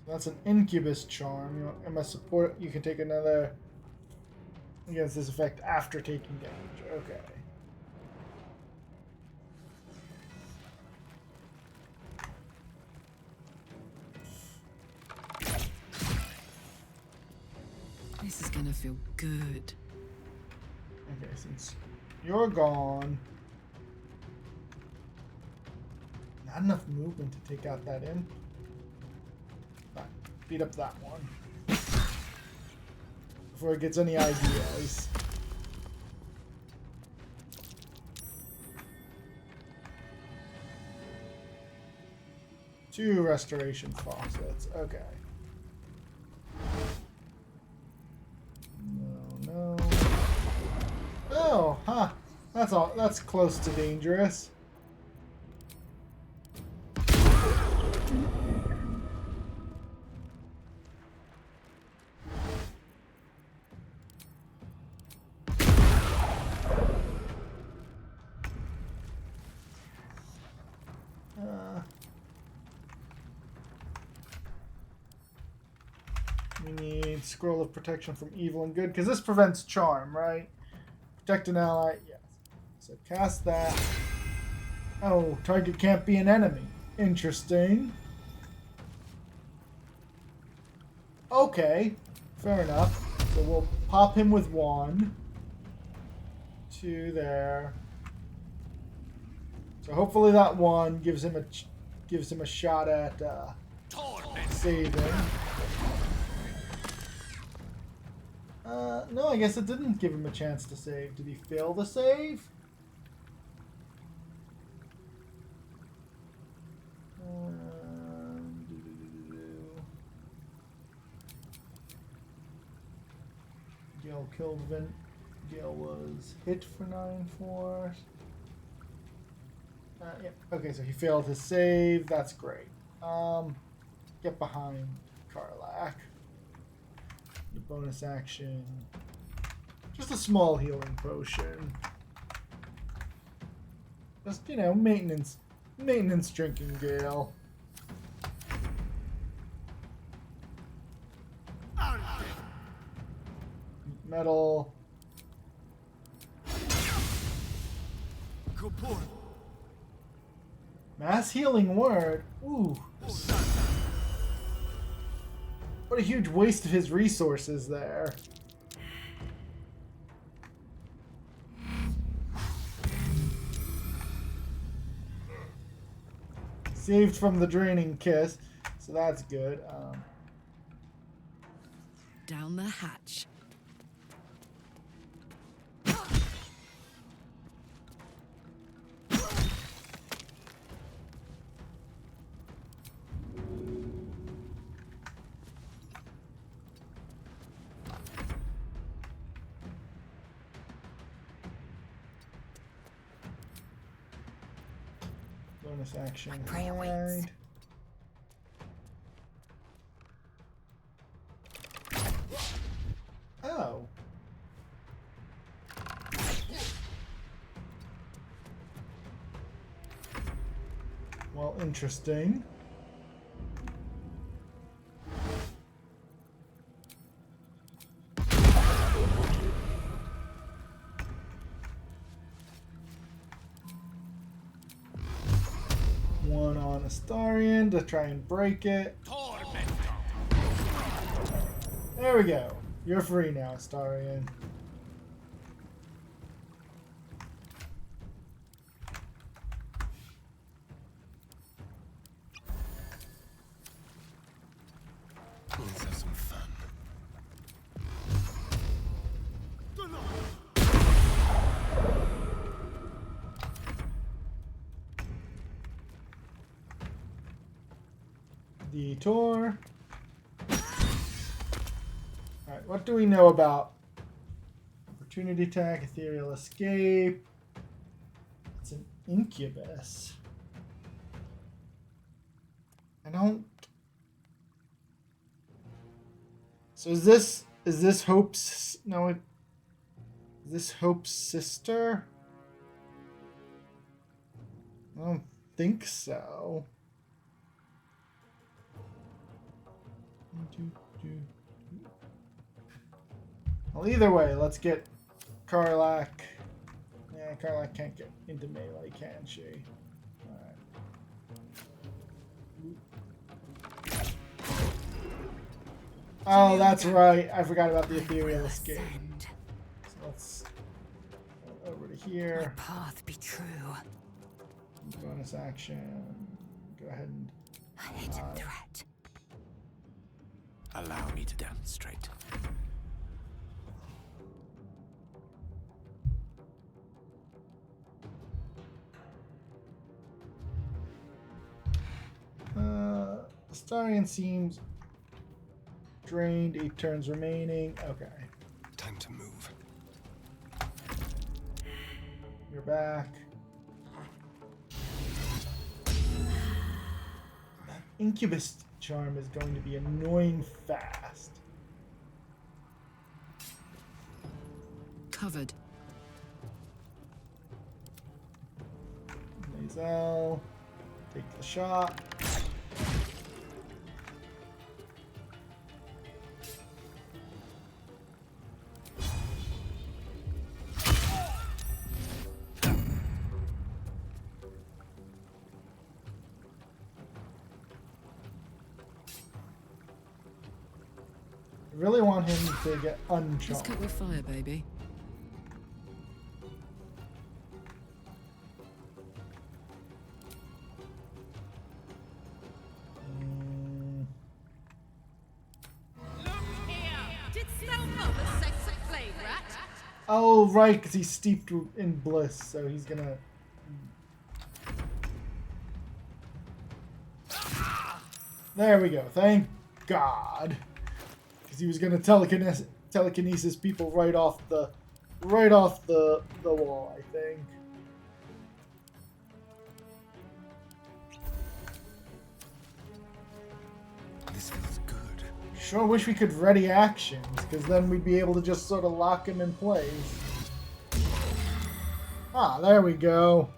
That's an incubus charm. You must support. You can take another against this effect after taking damage. Okay. This is gonna feel good. Okay, since you're gone, not enough movement to take out that imp. Fine. Beat up that one before it gets any ideas. Two restoration faucets. Okay. No. Oh, huh. That's all. That's close to dangerous. We need Scroll of Protection from Evil and Good, because this prevents charm, right? Protect an ally, yes. So cast that. Oh, target can't be an enemy. Interesting. Okay, fair enough. So we'll pop him with 1. 2 there. So hopefully that 1 gives him a shot at saving. No, I guess it didn't give him a chance to save. Did he fail the save? Gale killed Vin. Gale was hit for 9 force. Yeah. Okay, so he failed his save. That's great. Get behind Karlach. The bonus action. Just a small healing potion. Just, you know, maintenance drinking Gale. Metal. Mass healing word. Ooh. What a huge waste of his resources there. Saved from the draining kiss, so that's good. Down the hatch. Bonus action. Prey awaits. Oh. Well, interesting. One on Astarion to try and break it. There we go. You're free now, Astarion. Let's have some fun. Detour. Alright, what do we know about opportunity attack, ethereal escape? It's an incubus. I don't... So is this Is this Hope's? No, is this Hope's sister? I don't think so. Well, either way, let's get Karlach. Yeah, Karlach can't get into melee, can she? Alright. Oh, that's right. I forgot about the ethereal escape. So let's go over to here. My path be true. Bonus action. Go ahead and. A hidden threat. Allow me to demonstrate. Starian seems drained. 8 turns remaining. Okay. Time to move. You're back. That Incubus charm is going to be annoying fast. Covered. Lazel. Take the shot. I really want him to get uncharmed. Just cut your fire, baby. Oh, right, because he's steeped in bliss, so he's gonna... There we go, thank God. Because he was gonna telekinesis people right off the wall, I think. This feels good. Sure wish we could ready actions, because then we'd be able to just sort of lock him in place. Ah, there we go.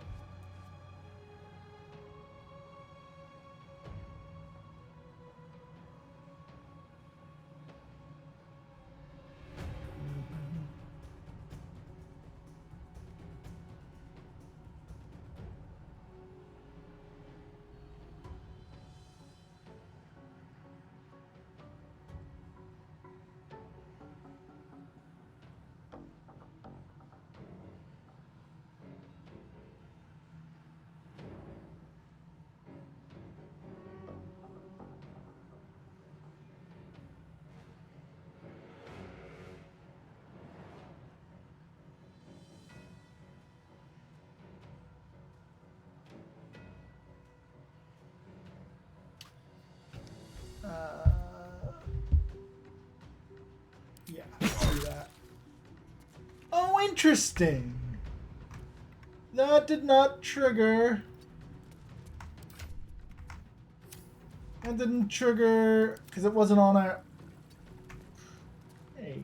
Yeah, let's do that. Oh, interesting. That did not trigger. That didn't trigger because it wasn't on our. Hey.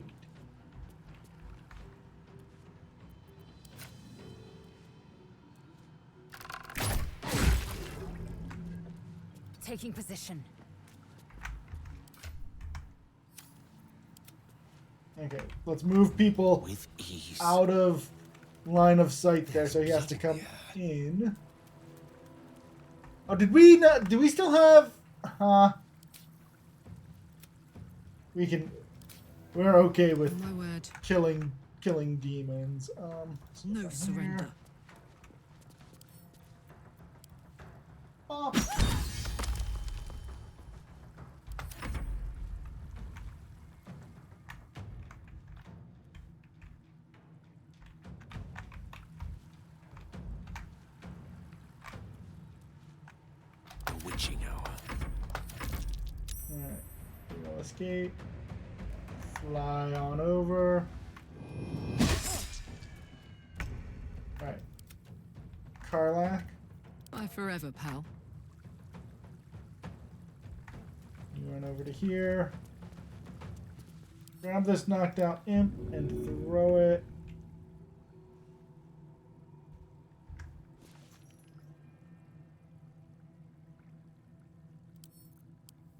Taking position. Okay, let's move people With ease. out of line of sight there, so he has to come in. Oh, did we not? Do we still have? We can. We're okay with My word. killing demons. No surrender. Oh. The witching hour. Alright. We'll escape. Fly on over. Alright. Karlach. Bye forever, pal. You run over to here. Grab this knocked out imp and throw it.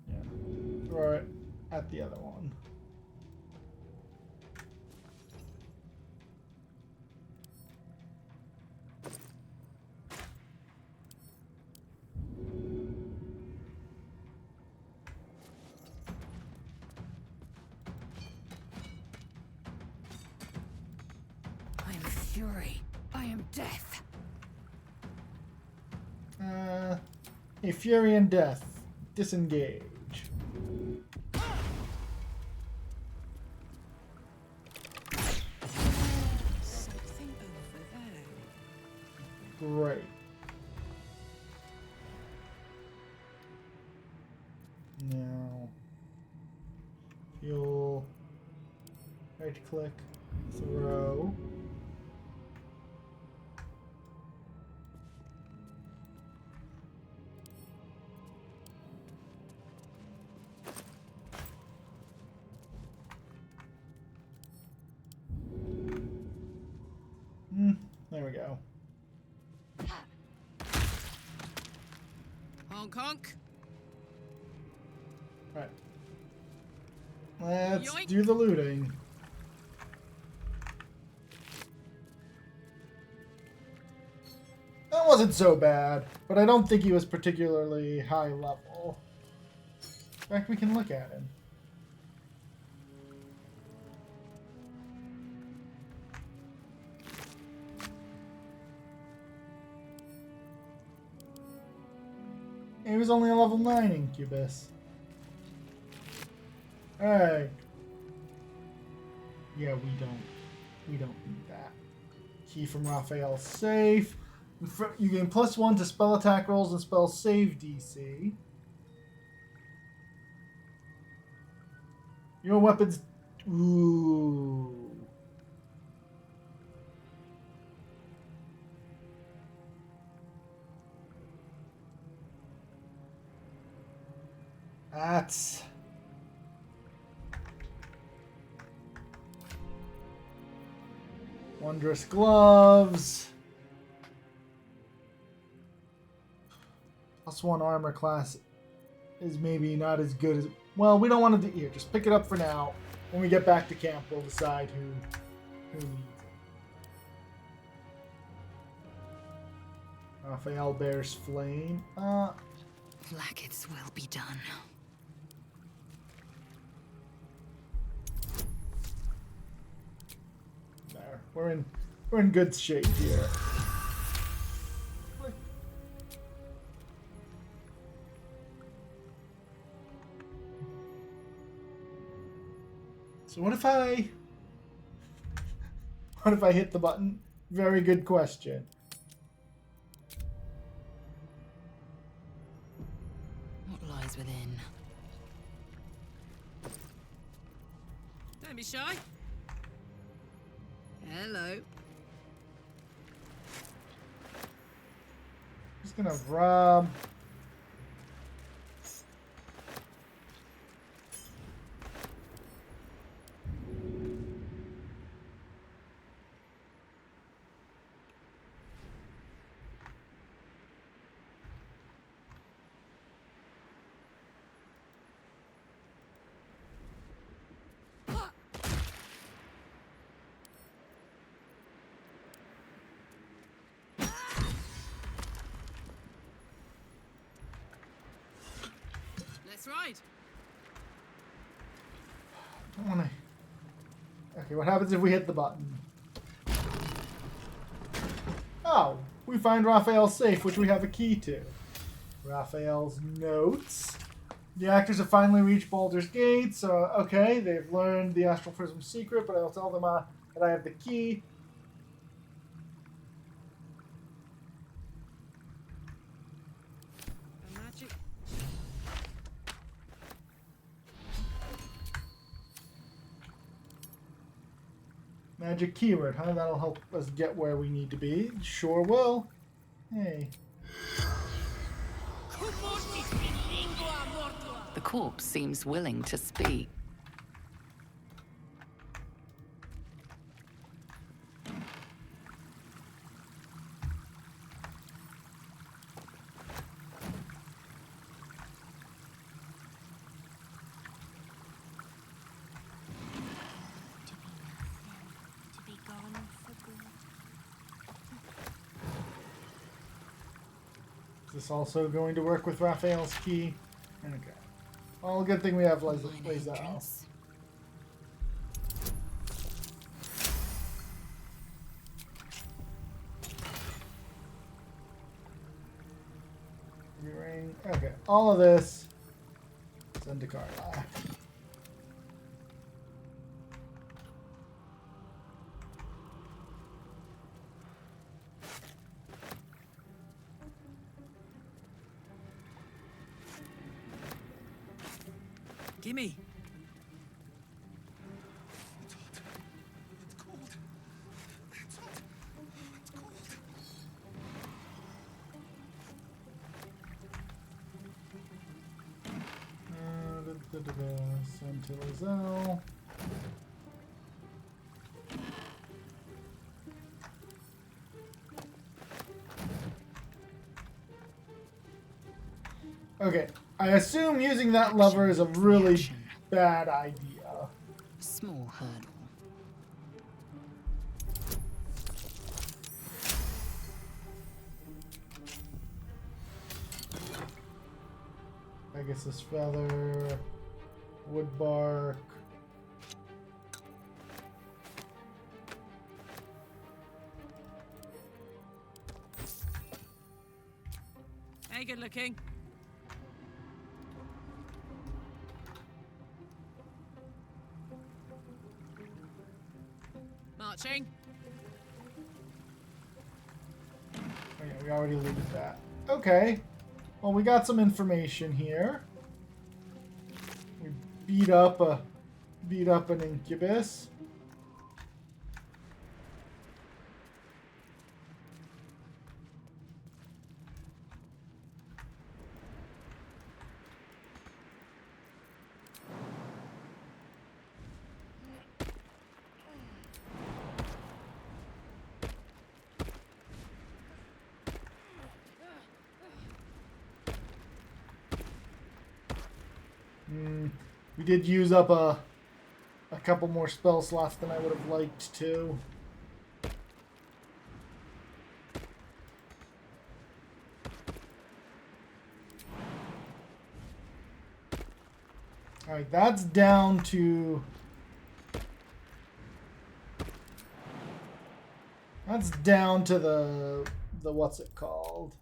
Yeah, throw it at the other one. I am fury. I am death. A fury and death. Disengage. Something over there. Great. Now, you'll right click, throw. There we go. Honk honk. Right. Let's Yoink. do the looting. That wasn't so bad, but I don't think he was particularly high level. In fact, we can look at him. He was only a level 9 Incubus. Alright. Yeah, we don't need that. Key from Raphael's safe. You gain +1 to spell attack rolls and spell save DC. Your weapons. Ooh. That's wondrous gloves. +1 armor class is maybe not as good as. Well, we don't want to do here. Just pick it up for now. When we get back to camp, we'll decide who needs it. Raphael bears flame. Blackets will be done. There. We're in good shape here. So what if I hit the button? Very good question. What lies within? Don't be shy. Hello. Just gonna rob. Let's ride. I don't wanna. Okay, what happens if we hit the button? Oh, we find Raphael's safe, which we have a key to. Raphael's notes. The actors have finally reached Baldur's Gate, so okay, they've learned the Astral Prism secret, but I'll tell them that I have the key. The magic. Magic keyword, huh? That'll help us get where we need to be. Sure will. Hey. The corpse seems willing to speak. this also going to work with Raphael's key? Okay. Well, good thing we have Lazel. Ring. Okay, all of this. Send to Karlach. Gimme. Send to Lazel. Okay, I assume using that lever is a really bad idea. Small hurdle. Pegasus feather, wood bark. Hey, good looking. Marching. Oh yeah, we already looted that. Okay. Well, we got some information here. We beat up an incubus. We did use up a couple more spell slots than I would have liked to. Alright, that's down to... That's down to the what's it called?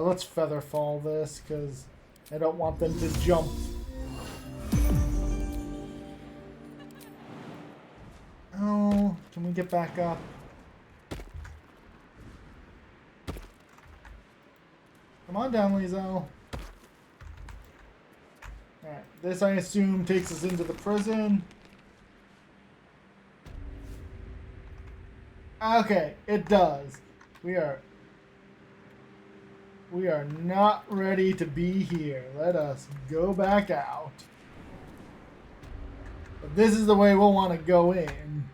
Let's featherfall this, because I don't want them to jump. Oh, can we get back up? Come on down, Lazel. Alright, this I assume takes us into the prison. Okay, it does. We are not ready to be here. Let us go back out. But this is the way we'll want to go in.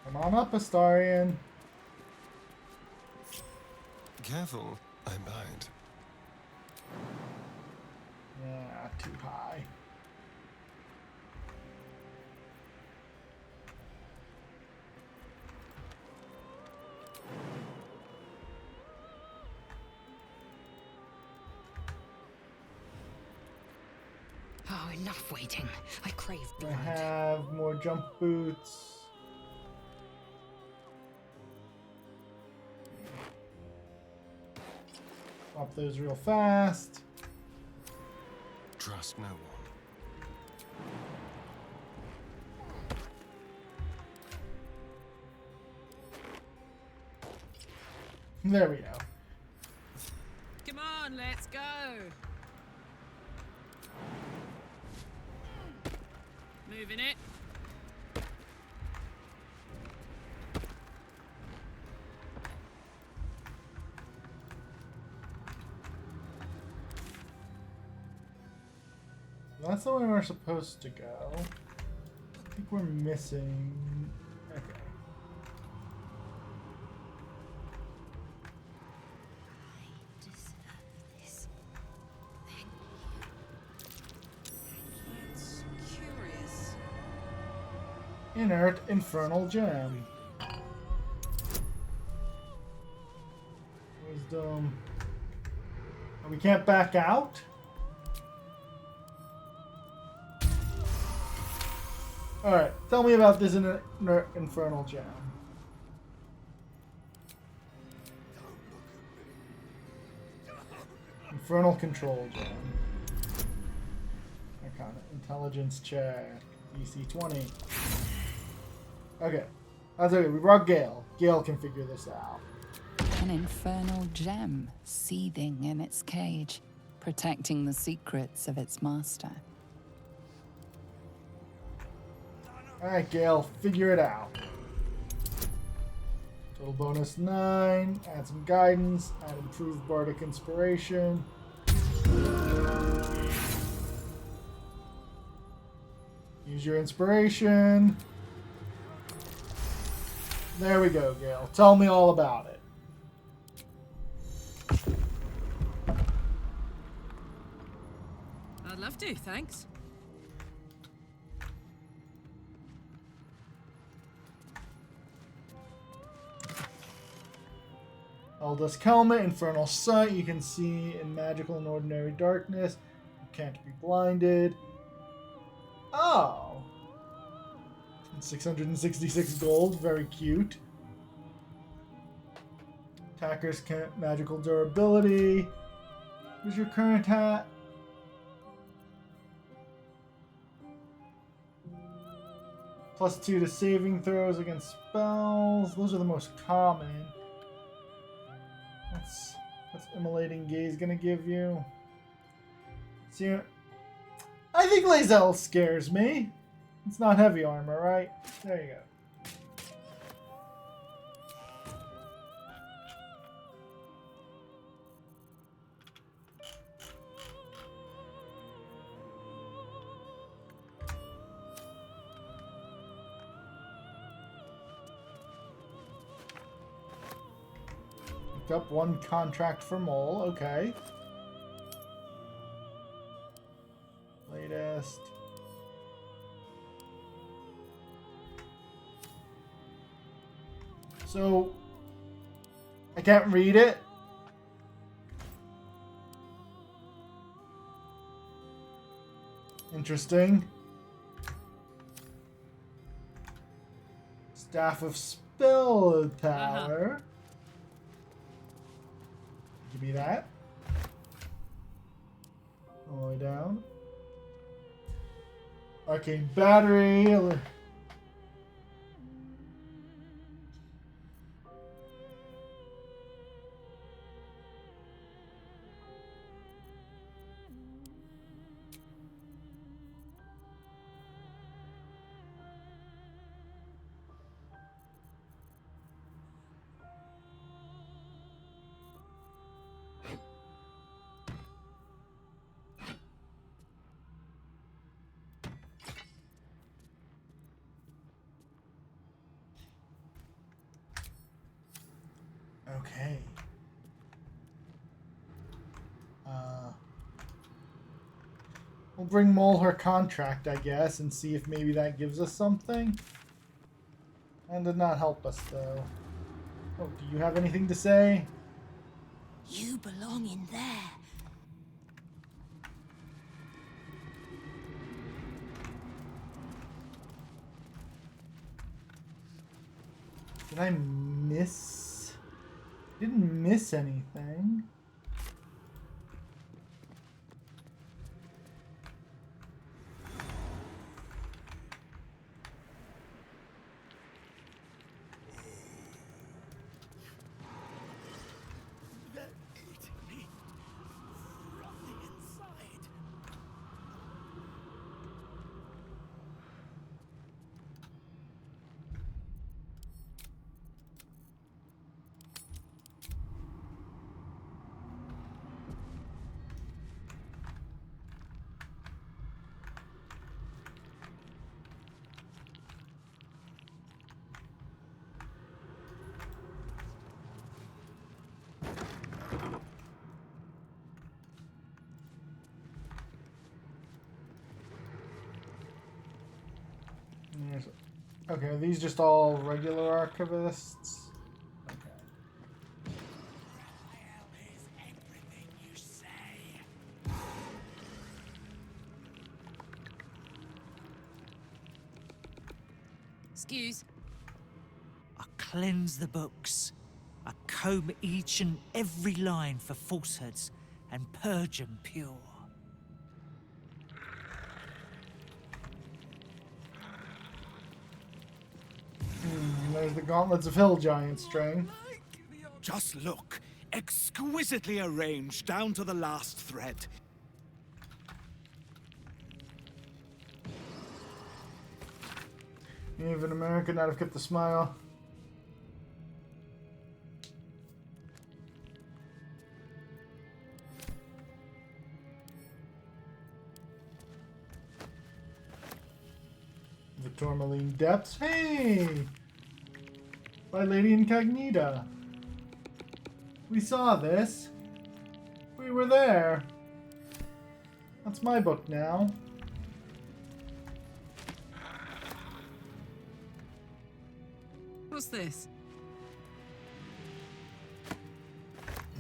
Come on up, Astarion. Careful, I'm behind. Yeah, too high. Oh, enough waiting. I crave I blood. have more jump boots. Pop those real fast. Trust no one. There we go. Come on, let's go. Moving it. that's the way we're supposed to go. I think we're missing... Okay. Inert infernal gem. Wisdom. Oh, we can't back out? Alright, tell me about this inert infernal gem. Infernal control gem. Arcana. Intelligence check. DC 20. Okay. That's okay. We brought Gale. Gale can figure this out. An infernal gem seething in its cage, protecting the secrets of its master. Alright, Gale, figure it out. Total bonus 9. Add some guidance. Add improved bardic inspiration. Use your inspiration. There we go, Gale. Tell me all about it. I'd love to, thanks. Eldest Helmet, Infernal Sight. You can see in magical and ordinary darkness. You can't be blinded. Oh! 666 gold. Very cute. Attacker's magical durability. What's your current hat? +2 to saving throws against spells. Those are the most common. What's Immolating Gaze gonna give you? See, I think Lae'zel scares me. It's not heavy armor, right? There you go. Pick up 1 contract for Mole, okay. Latest. So, I can't read it. Interesting. Staff of Spell Tower. Give me that. All the way down. Arcane Battery. Okay. We'll bring Mole her contract, I guess, and see if maybe that gives us something. And did not help us, though. Oh, do you have anything to say? You belong in there. Did I miss? Didn't miss anything. They're eating me from the inside. Okay, are these just all regular archivists? Excuse. I cleanse the books. I comb each and every line for falsehoods and purge them pure. There's the Gauntlets of Hill Giant string. Just look. Exquisitely arranged down to the last thread. Even America not have kept the smile. The Tourmaline Depths. Hey! By Lady Incognita. We saw this. We were there. That's my book now. What's this?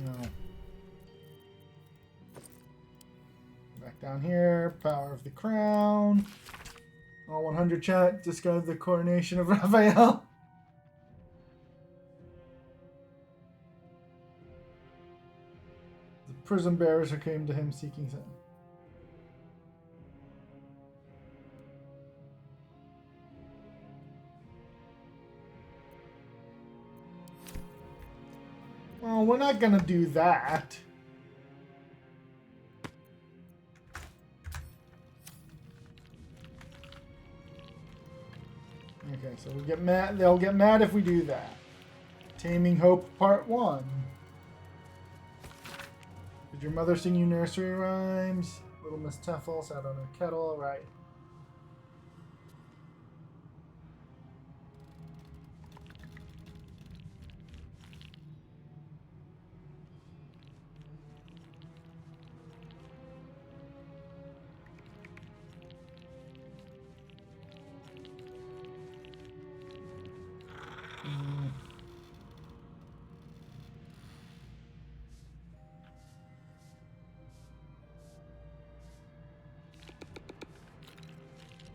No. Back down here. Power of the Crown. All 100 chat describe the coronation of Raphael. The prison bearers who came to him seeking sin. Well, we're not gonna do that. Okay, so we get mad. They'll get mad if we do that. Taming Hope Part 1. Did your mother sing you nursery rhymes? Little Miss Teffel sat on her kettle, right?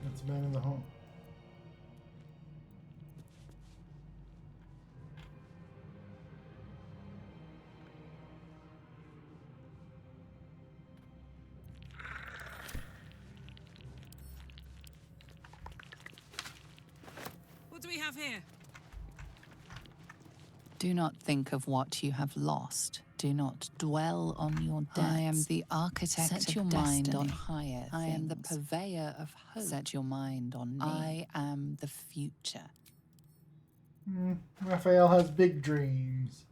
That's Man in the Home. What do we have here? Do not think of what you have lost. Do not dwell on your debts. I am the architect Set your mind on higher things. I am the purveyor of hope. Set your mind on me. I am the future. Raphael has big dreams.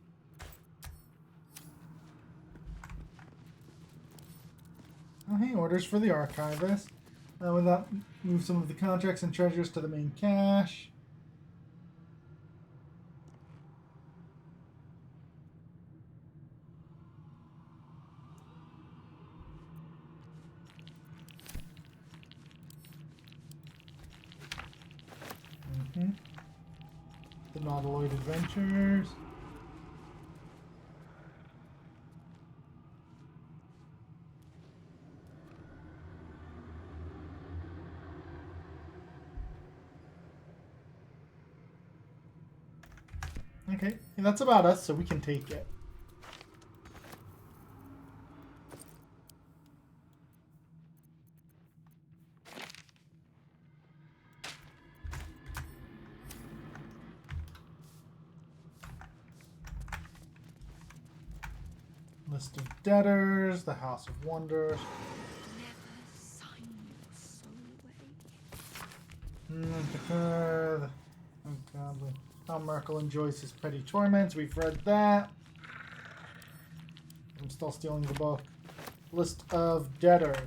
Oh, hey, orders for the archivist. With that, move some of the contracts and treasures to the main cache. The Nautiloid Adventures. Okay, and that's about us, so we can take it. List of debtors, the House of Wonders. Ungodly. How Merkel enjoys his petty torments. We've read that. I'm still stealing the book. List of debtors.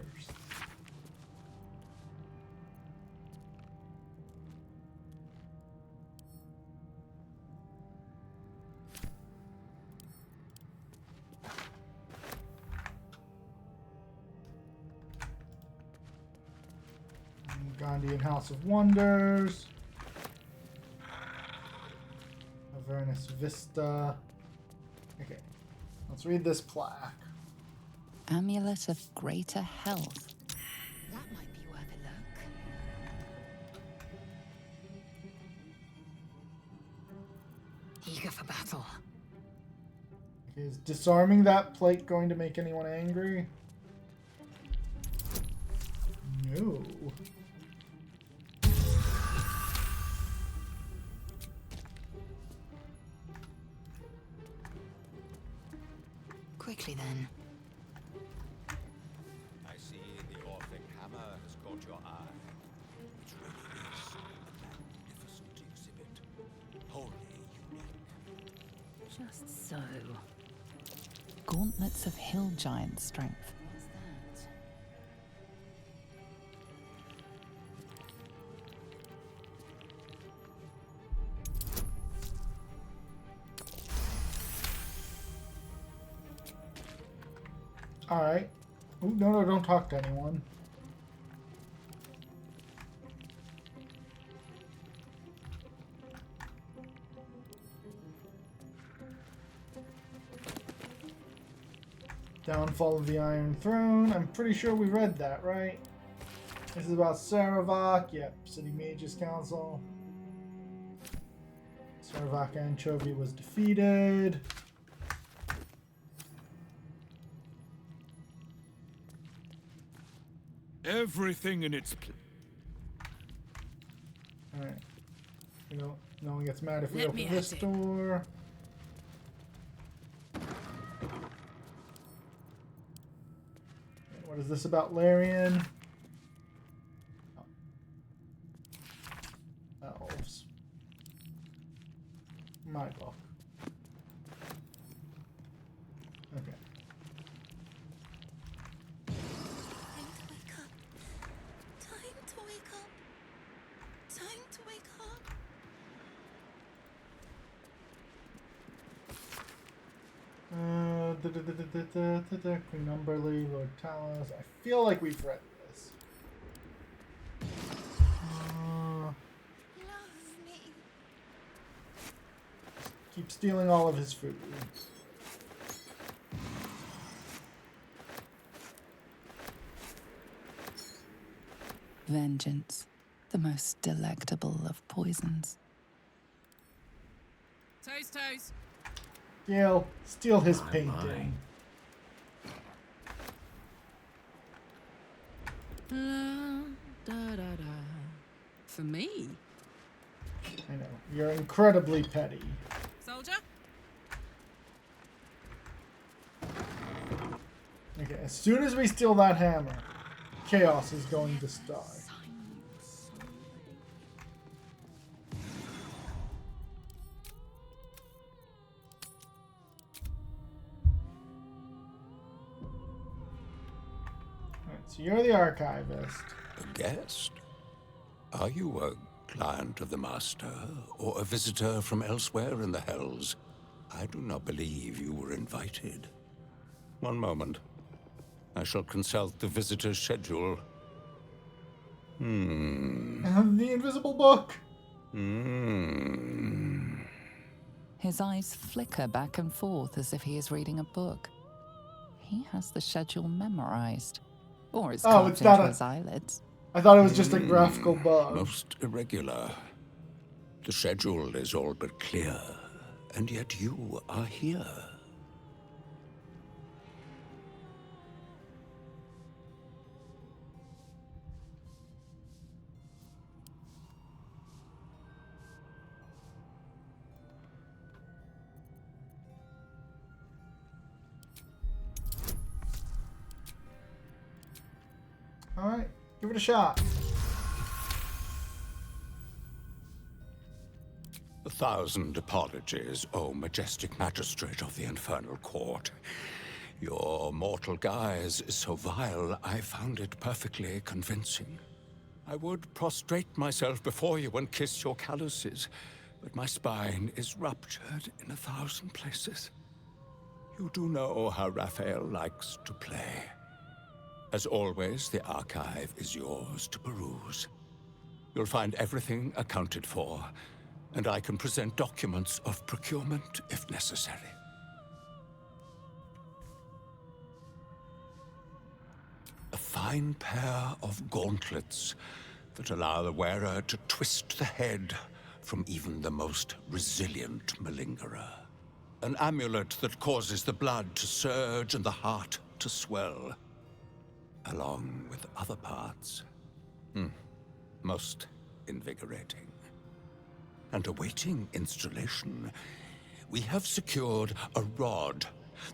Burgundian House of Wonders. Avernus Vista. Okay, let's read this plaque. Amulet of Greater Health. That might be worth a look. Eager for battle. Okay, is disarming that plate going to make anyone angry? No. Quickly then. I see the Orphic hammer has caught your eye. It really is a magnificent exhibit. Wholly unique. Just so. Gauntlets of Hill Giant Strength. Alright. Oh, no, don't talk to anyone. Downfall of the Iron Throne. I'm pretty sure we read that, right? This is about Saravak. Yep, City Mages Council. Saravak Anchovy was defeated. Everything in its place. Alright. You know, no one gets mad if we Let open me this at it. door. What is this about Larian? Elves. My book. Okay. Time to wake up. Time to wake up. Queen Umberly, Lord Talos. I feel like we've read this. Love me. Keep stealing all of his food. Vengeance, the most delectable of poisons. Toes, toes. Gale, steal his painting. La, da, da, da. For me? I know. You're incredibly petty. Soldier? Okay, as soon as we steal that hammer, chaos is going to start. Alright, so you're the archivist. A guest? Are you a client of the Master, or a visitor from elsewhere in the Hells? I do not believe you were invited. One moment. I shall consult the visitor's schedule. The invisible book! His eyes flicker back and forth as if he is reading a book. He has the schedule memorized. Or it's carved it's not into his eyelids. I thought it was just a graphical bug. Most irregular. The schedule is all but clear, and yet you are here. Alright, give it a shot. 1,000 apologies, O majestic magistrate of the Infernal Court. Your mortal guise is so vile, I found it perfectly convincing. I would prostrate myself before you and kiss your calluses, but my spine is ruptured in 1,000 places. You do know how Raphael likes to play. As always, the archive is yours to peruse. You'll find everything accounted for, and I can present documents of procurement if necessary. A fine pair of gauntlets that allow the wearer to twist the head from even the most resilient malingerer. An amulet that causes the blood to surge and the heart to swell, along with other parts. Most invigorating. And awaiting installation, we have secured a rod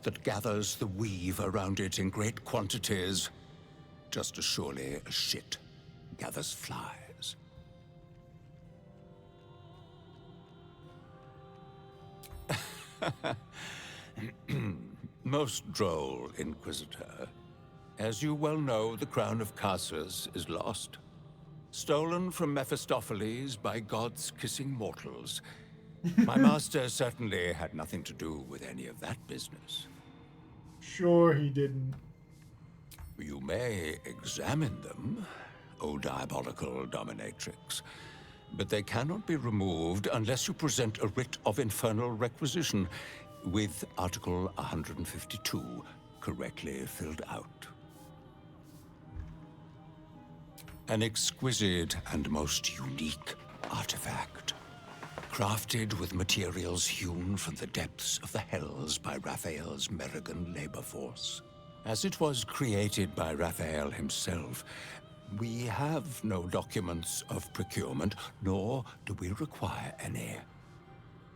that gathers the weave around it in great quantities, just as surely as shit gathers flies. Most droll, Inquisitor. As you well know, the crown of Casus is lost. Stolen from Mephistopheles by gods kissing mortals. My master certainly had nothing to do with any of that business. Sure he didn't. You may examine them, O diabolical dominatrix, but they cannot be removed unless you present a writ of infernal requisition with Article 152 correctly filled out. An exquisite and most unique artifact, crafted with materials hewn from the depths of the hells by Raphael's Merrigan labor force. As it was created by Raphael himself, we have no documents of procurement, nor do we require any.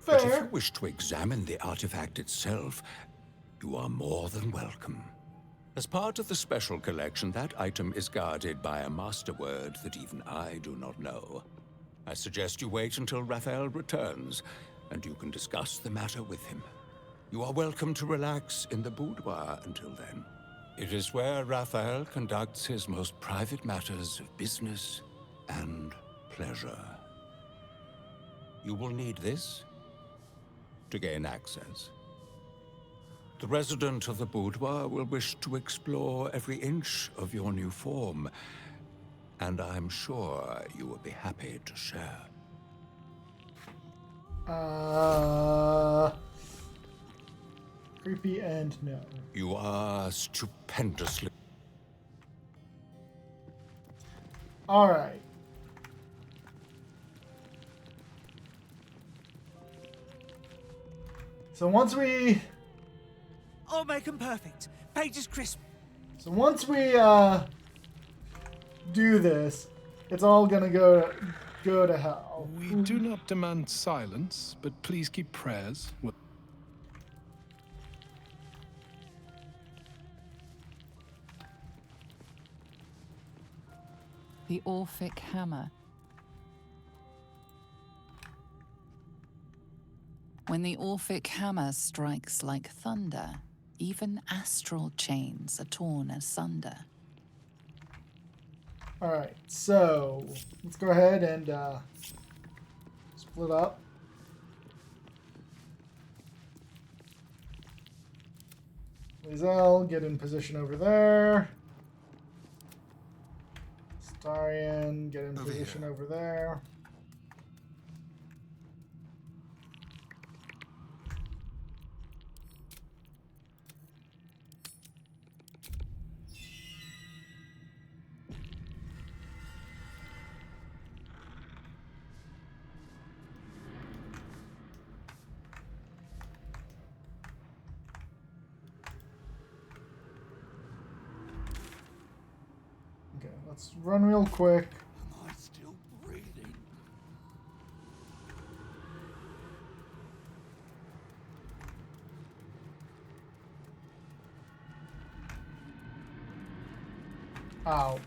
Fair. But if you wish to examine the artifact itself, you are more than welcome. As part of the special collection, that item is guarded by a master word that even I do not know. I suggest you wait until Raphael returns, and you can discuss the matter with him. You are welcome to relax in the boudoir until then. It is where Raphael conducts his most private matters of business and pleasure. You will need this to gain access. The resident of the boudoir will wish to explore every inch of your new form, and I'm sure you will be happy to share. Creepy and no. You are stupendously... Alright. So once we... I'll make them perfect. Pages crisp. So once we do this, it's all gonna go to hell. We do not demand silence, but please keep prayers. The Orphic Hammer. When the Orphic Hammer strikes like thunder, even astral chains are torn asunder. Alright, so let's go ahead and split up. Lizelle, get in position over there. Larian, get in position over there. Okay, let's run real quick. Am I still breathing? Ow.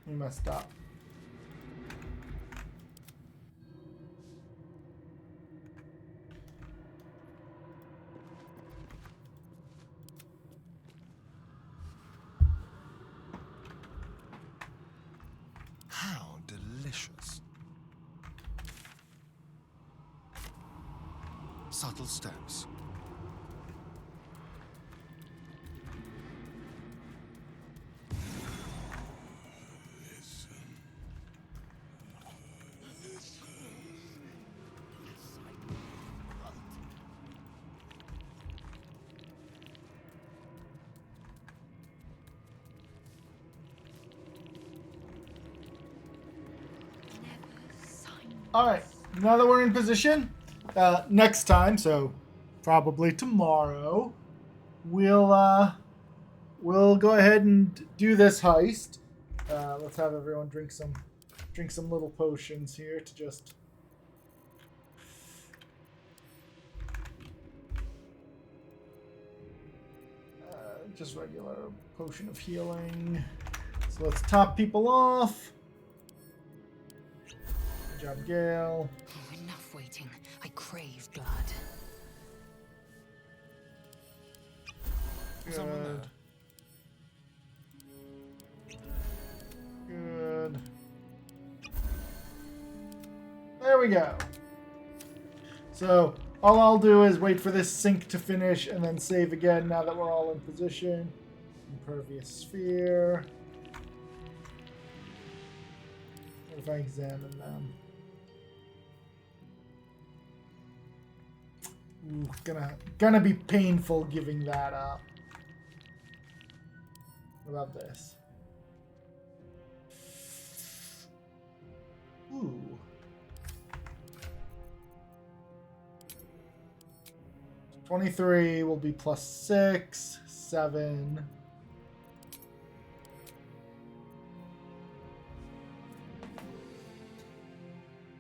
We messed up. How delicious. Subtle steps. All right, now that we're in position, next time, so probably tomorrow, we'll go ahead and do this heist. Let's have everyone drink some little potions here to just. Just regular potion of healing. So let's top people off. Good job, Gale. Oh, enough waiting. I crave blood. Good. Good. There we go. So all I'll do is wait for this sync to finish and then save again now that we're all in position. Impervious sphere. What if I examine them? Ooh, gonna be painful giving that up. What about this? Ooh. So 23 will be plus 6, 7.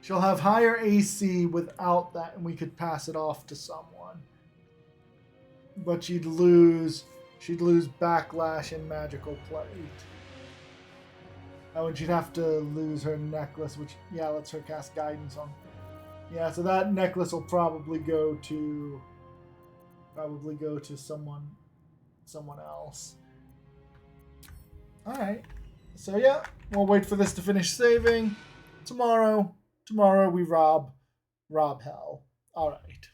She'll have higher AC without that, and we could pass it off to someone. But she'd lose backlash and magical plate. Oh, and she'd have to lose her necklace, which lets her cast guidance on. Yeah, so that necklace will probably go to someone else. All right. So yeah, we'll wait for this to finish saving. Tomorrow we rob hell. All right.